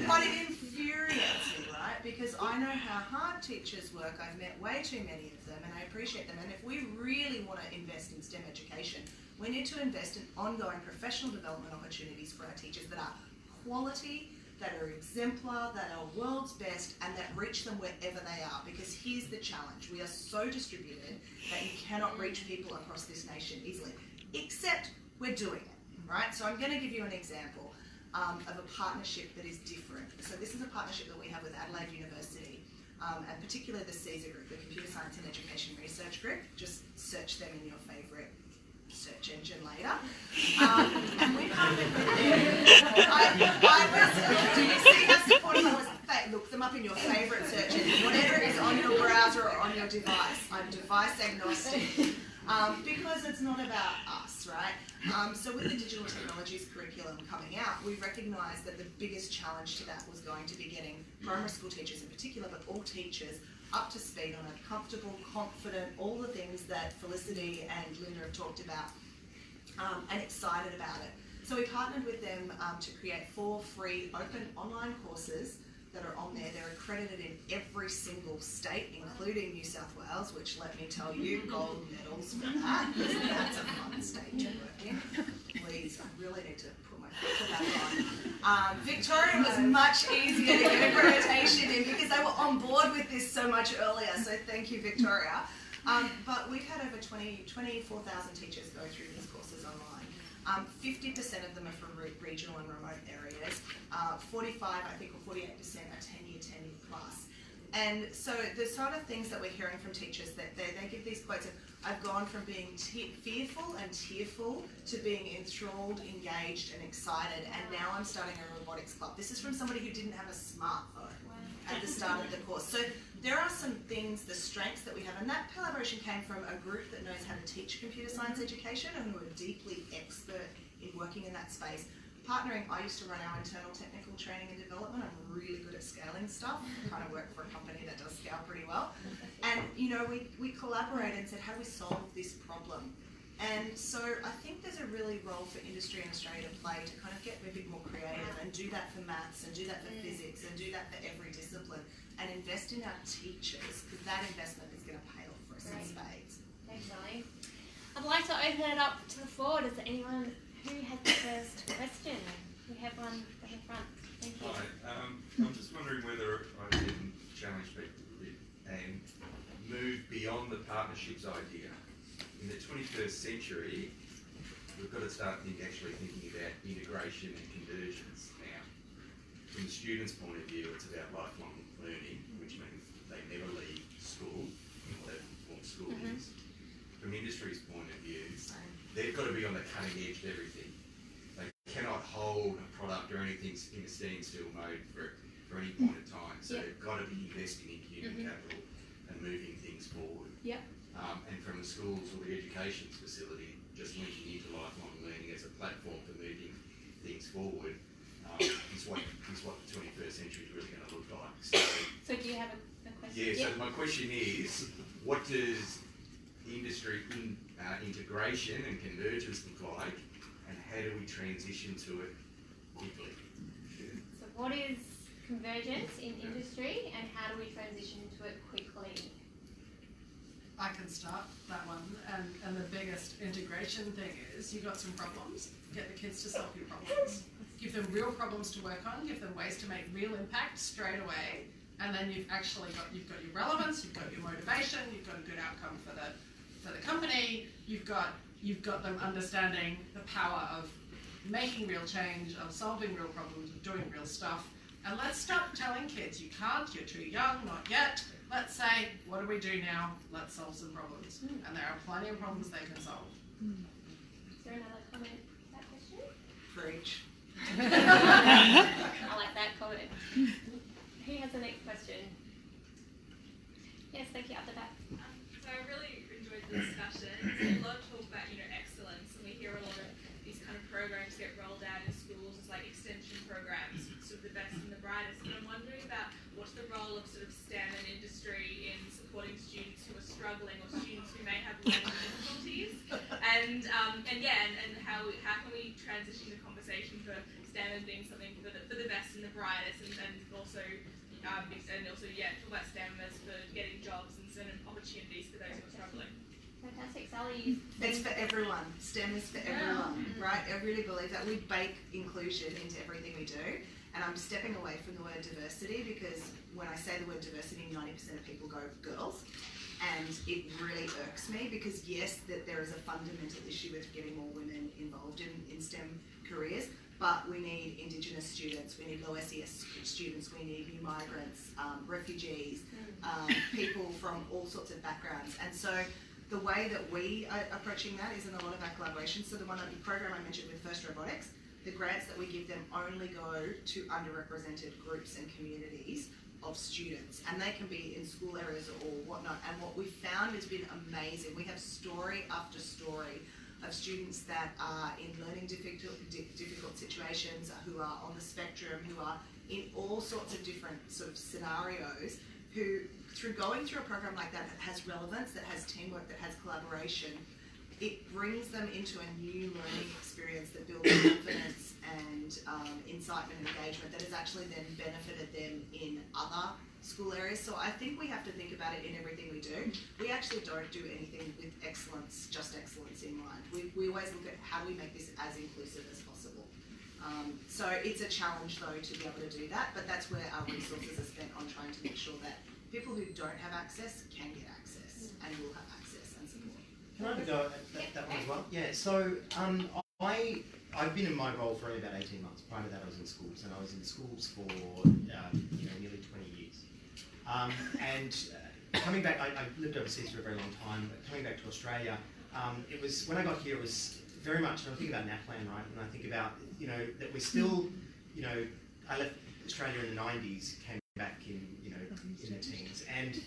but it infuriates me, right? Because I know how hard teachers work. I've met way too many of them, and I appreciate them. And if we really want to invest in STEM education, we need to invest in ongoing professional development opportunities for our teachers that are quality, that are exemplar, that are world's best, and that reach them wherever they are. Because here's the challenge. We are so distributed that you cannot reach people across this nation easily. Except we're doing it, right? So I'm going to give you an example of a partnership that is different. So this is a partnership that we have with Adelaide University, and particularly the CSER group, the Computer Science and Education Research Group. Just search them in your favourite search engine later. And we partnered with them. Do you see how supportive I was? Look them up in your favourite search engine, whatever it is on your browser or on your device. I'm device agnostic. Because it's not about us, right? So with the digital technologies curriculum coming out, we recognised that the biggest challenge to that was going to be getting primary school teachers in particular, but all teachers up to speed on a comfortable, confident, all the things that Felicity and Linda have talked about, and excited about it. So we partnered with them to create 4 free open online courses that are on there. They're accredited in every single state, including New South Wales, which, let me tell you, gold medals for that. That's a fun state to work in. Please, I really need to put my foot back on. Victoria was much easier to get accreditation in because they were on board with this so much earlier, so thank you, Victoria. But we've had over 24,000 teachers go through these courses online. 50% of them are from regional and remote areas. 45, I think, or 48% are tenure plus. And so the sort of things that we're hearing from teachers, that they give these quotes of, I've gone from being fearful and tearful to being enthralled, engaged and excited, and now I'm starting a robotics club. This is from somebody who didn't have a smartphone at the start of the course. So there are some things, the strengths that we have, and that collaboration came from a group that knows how to teach computer science education and who are deeply expert in working in that space. Partnering, I used to run our internal technical training and development. I'm really good at scaling stuff. I kind of work for a company that does scale pretty well. And, you know, we collaborated and said, how do we solve this problem? And so I think there's a really role for industry in Australia to play to kind of get a bit more creative and do that for maths and do that for physics and do that for every discipline and invest in our teachers, because that investment is going to pay off for us in spades. Thanks, Ellie. I'd like to open it up to the floor. Does anyone who has the first question? We have one at the front. Thank you. Hi, I'm just wondering whether I can challenge people a bit and move beyond the partnerships idea. In the 21st century, we've got to start actually thinking about integration and convergence now. From the student's point of view, it's about lifelong learning, which means they never leave school, whatever form school is. From industry's point of view, they've got to be on the cutting edge of everything. They cannot hold a product or anything in a standstill mode for any point of time. So they've got to be investing in human capital and moving things forward. And from the schools or the education facility, just linking into lifelong learning as a platform for moving things forward is what the 21st century is really going to look like. So do you have a question? Yeah, so my question is, what does industry integration and convergence look like, and how do we transition to it quickly? So what is convergence in industry, and how do we transition to it quickly? I can start that one, and the biggest integration thing is you've got some problems, get the kids to solve your problems. Give them real problems to work on, give them ways to make real impact straight away, and then you've got your relevance, you've got your motivation, you've got a good outcome for the company, you've got them understanding the power of making real change, of solving real problems, of doing real stuff. And let's stop telling kids, you can't, you're too young, not yet. Let's say, what do we do now? Let's solve some problems. And there are plenty of problems they can solve. Is there another comment? Preach. I like that comment. Who has the next question? Yes, thank you, up the back. So I really enjoyed the discussion. There's a lot of talk about, excellence, and we hear a lot of these kind of programs get rolled out in schools as like extension programs, sort of the best and the brightest. But I'm wondering about what's the role of sort of STEM and industry in supporting students who are struggling or students who may have learning difficulties, and how can we transition the conversation for STEM as being something for the best and the brightest, and also talk about STEM as for getting jobs and certain opportunities for those who are struggling. Fantastic, Sally. It's for everyone. STEM is for everyone, right? I really believe that. We bake inclusion into everything we do. And I'm stepping away from the word diversity because when I say the word diversity, 90% of people go girls. And it really irks me because yes, that there is a fundamental issue with getting more women involved in STEM careers, but we need Indigenous students, we need low SES students, we need new migrants, refugees, people from all sorts of backgrounds. And so the way that we are approaching that is in a lot of our collaborations. So the program I mentioned with First Robotics, the grants that we give them only go to underrepresented groups and communities of students, and they can be in school areas or whatnot. And what we found has been amazing. We have story after story of students that are in learning difficult situations, who are on the spectrum, who are in all sorts of different sort of scenarios, who through going through a program like that that has relevance, that has teamwork, that has collaboration, it brings them into a new learning experience that builds confidence and incitement and engagement that has actually then benefited them in other school areas. So I think we have to think about it in everything we do. We actually don't do anything with excellence, just excellence in mind. We always look at how do we make this as inclusive as possible. So it's a challenge though to be able to do that, but that's where our resources are spent on trying to make sure that people who don't have access can get access and will have access and support. Can I have a go at that one as well? Yeah, so I've been in my role for only about 18 months. Prior to that I was in schools, and I was in schools for nearly 20 years. Coming back, I lived overseas for a very long time, but coming back to Australia, it was, when I got here, it was very much, and I think about NAPLAN, right, and I think about, that we're still, I left Australia in the 90s, came back in, in the teens, and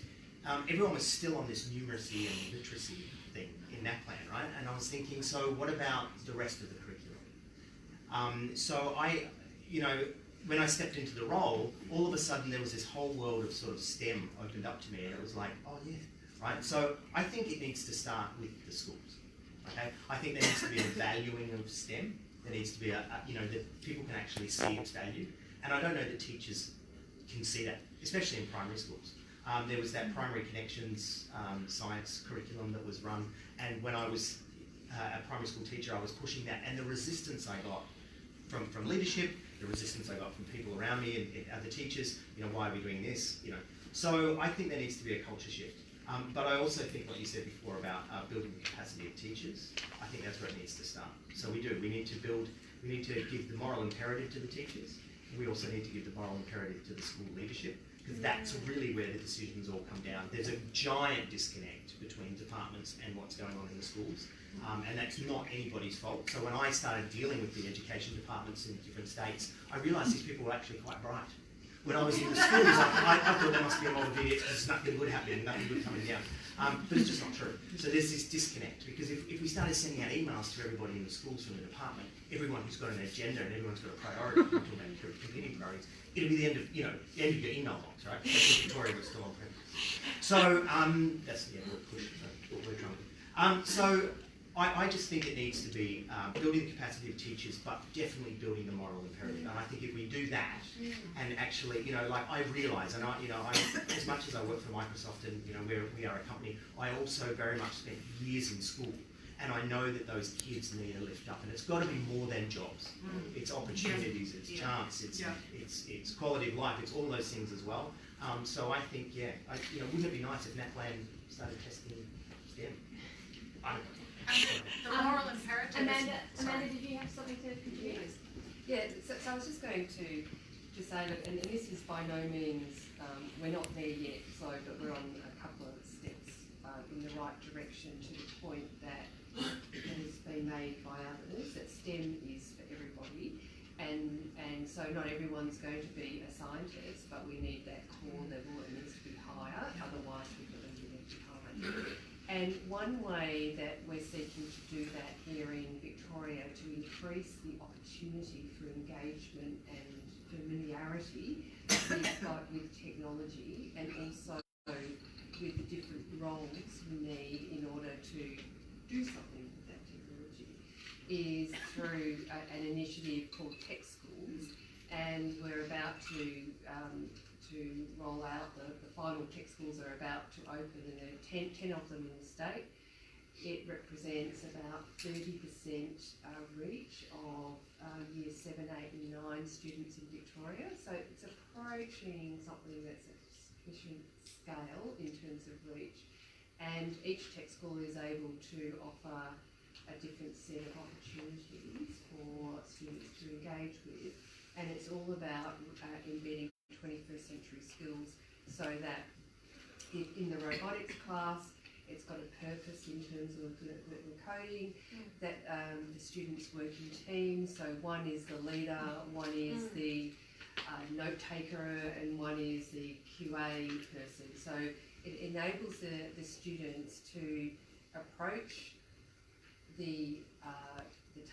everyone was still on this numeracy and literacy thing in NAPLAN, right? And I was thinking, so what about the rest of the curriculum? So I, when I stepped into the role, all of a sudden there was this whole world of sort of STEM opened up to me, and it was like, oh yeah, right? So I think it needs to start with the schools, okay? I think there needs to be a valuing of STEM. There needs to be that people can actually see its value. And I don't know that teachers can see that, especially in primary schools. There was that Primary Connections science curriculum that was run, and when I was a primary school teacher, I was pushing that, and the resistance I got from leadership, the resistance I got from people around me and other teachers, why are we doing this? So I think there needs to be a culture shift. But I also think what you said before about building the capacity of teachers, I think that's where it needs to start. So we need to give the moral imperative to the teachers, and we also need to give the moral imperative to the school leadership, because that's really where the decisions all come down. There's a giant disconnect between departments and what's going on in the schools, and that's not anybody's fault. So when I started dealing with the education departments in different states, I realised these people were actually quite bright. When I was in the schools, I thought there must be a lot of idiots because there's nothing good happening, nothing good coming down. But it's just not true. So there's this disconnect, because if we started sending out emails to everybody in the schools from the department, everyone who's got an agenda and everyone's got a priority, we're talking about competing priorities, it'll be the end of your email box, right? That's Victoria was still on print. So that's we'll push what we're trying to do. So I just think it needs to be building the capacity of teachers, but definitely building the moral imperative. And I think if we do that, and actually, I realise, and I, as much as I work for Microsoft and we are a company, I also very much spent years in school, and I know that those kids need a lift up, and it's got to be more than jobs. It's opportunities, it's chance, it's quality of life, it's all those things as well. So I think, wouldn't it be nice if NAPLAN started testing STEM? I don't know. The moral imperative. Amanda, did you have something to contribute? Yeah, so I was just going to say that, and this is by no means, we're not there yet, but we're on a couple of steps in the right direction, to the point that it has been made by others, that STEM is for everybody. and so not everyone's going to be a scientist, but we need that core level. It needs to be higher, otherwise we believe we need behind. And one way that we're seeking to do that here in Victoria to increase the opportunity for engagement and familiarity we've got with technology, and also with the different roles we need in order to do something with that technology, is through an initiative called Tech Schools, and we're about to roll out, the final Tech Schools are about to open, and there are 10 of them in the state. It represents about 30% reach of year 7, 8 and 9 students in Victoria, so it's approaching something that's at sufficient scale in terms of reach, and each Tech School is able to offer a different set of opportunities for students to engage with, and it's all about embedding 21st century skills, so that in the robotics class it's got a purpose in terms of the coding, that the students work in teams, so one is the leader, one is the note taker, and one is the QA person. So it enables the students to approach the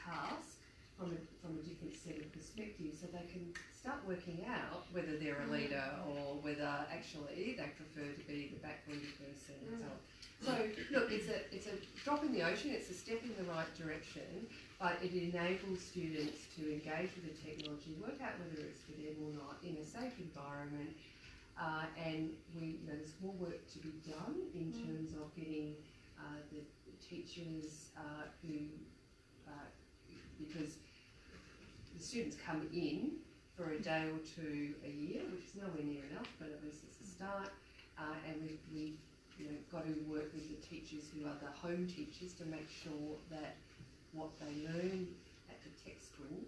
task from a different set of perspectives, so they can start working out whether they're a leader or whether actually they prefer to be the back-end person and so on. So look, it's a drop in the ocean, it's a step in the right direction, but it enables students to engage with the technology, work out whether it's for them or not in a safe environment, and there's more work to be done in terms of getting the teachers because the students come in for a day or two a year, which is nowhere near enough, but at least it's a start, and we've got to work with the teachers who are the home teachers to make sure that what they learn at the tech school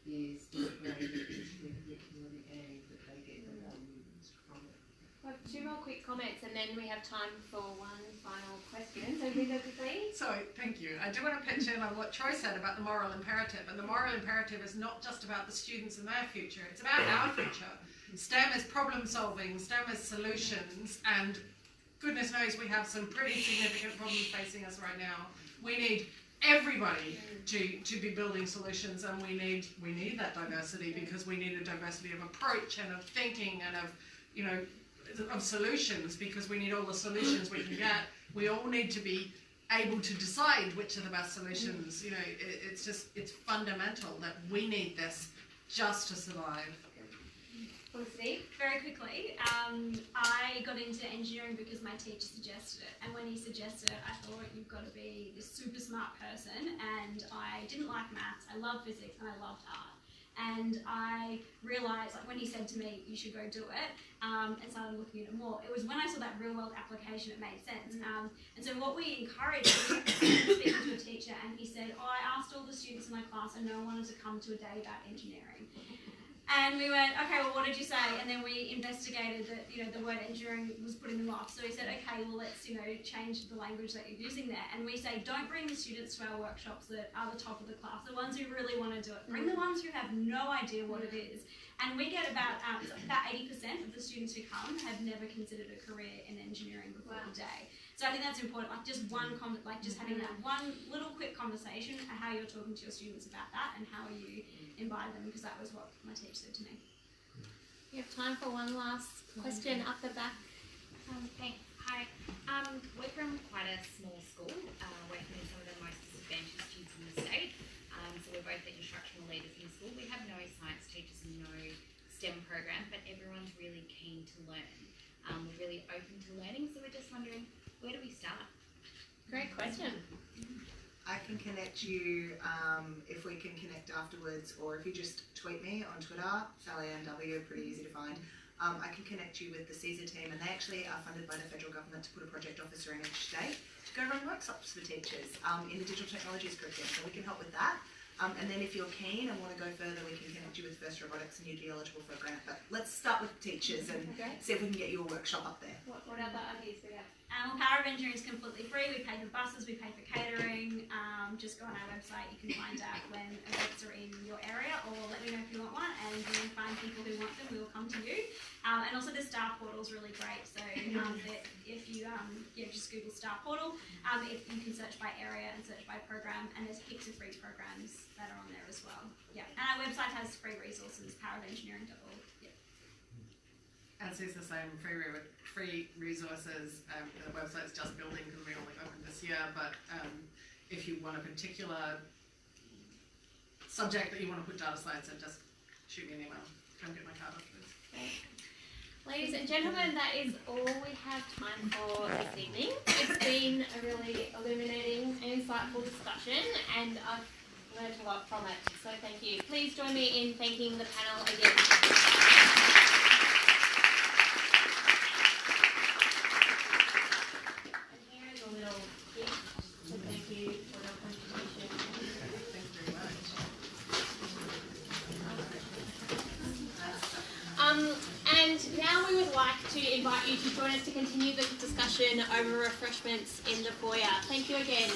is integrated into the curriculum and that they get the value from it. I have 2 more quick comments and then we have time for one final question. So Rita, please. So, thank you. I do want to pitch in on what Troy said about the moral imperative. And the moral imperative is not just about the students and their future, it's about our future. STEM is problem solving, STEM is solutions, and goodness knows we have some pretty significant problems facing us right now. We need everybody to be building solutions, and we need that diversity, because we need a diversity of approach and of thinking and of solutions, because we need all the solutions we can get. We all need to be able to decide which are the best solutions. It's fundamental that we need this just to survive. Felicity? Very quickly, I got into engineering because my teacher suggested it, and when he suggested it, I thought, you've got to be this super smart person, and I didn't like maths, I loved physics, and I loved art. And I realised, when he said to me, you should go do it, and started looking at it more, it was when I saw that real world application it made sense. And so what we encouraged was speaking to a teacher, and he said, I asked all the students in my class and no one wanted to come to a day about engineering. And we went, okay, well, what did you say? And then we investigated that, the word engineering was putting them off. So we said, okay, well, let's, change the language that you're using there. And we say, don't bring the students to our workshops that are the top of the class, the ones who really want to do it. Bring the ones who have no idea what it is. And we get about 80% of the students who come have never considered a career in engineering before the day. So I think that's important, just just having that one little quick conversation and how you're talking to your students about that and how you invite them, because that was what my teacher said to me. We have time for one last question up the back. Thanks. Hi. We're from quite a small school, working with some of the most disadvantaged kids in the state. So we're both the instructional leaders in the school. We have no science teachers and no STEM program, but everyone's really keen to learn. We're really open to learning, so we're just wondering, where do we start? Great question. I can connect you if we can connect afterwards, or if you just tweet me on Twitter, Sally Ann W, pretty easy to find. I can connect you with the CESA team, and they actually are funded by the federal government to put a project officer in each state to go run workshops for teachers in the digital technologies curriculum, so we can help with that. And then if you're keen and want to go further, we can connect you with First Robotics and you'd be eligible for a grant. But let's start with teachers and see if we can get you a workshop up there. What other ideas do we have? Well, Power of Engineering is completely free. We pay for buses, we pay for catering. Just go on our website. You can find out when events are in your area, or let me know if you want one, and we will find people who want them. We will come to you. And also the Star Portal is really great. So if you just Google Star Portal, if you can search by area and search by program, and there's heaps of free programs that are on there as well. Yeah, and our website has free resources, powerofengineering.org. Yeah. As is the same, free resources. The website's just building because we only opened this year, but if you want a particular subject that you want to put data science in, just shoot me an email. Come get my card afterwards. Okay. Ladies and gentlemen, that is all we have time for this evening. It's been a really illuminating and insightful discussion, and I've learned a lot from it, so thank you. Please join me in thanking the panel again. And here is a little gift to thank you for your contribution. Thanks very much. And now we would like to invite you to join us to continue the discussion over refreshments in the foyer. Thank you again.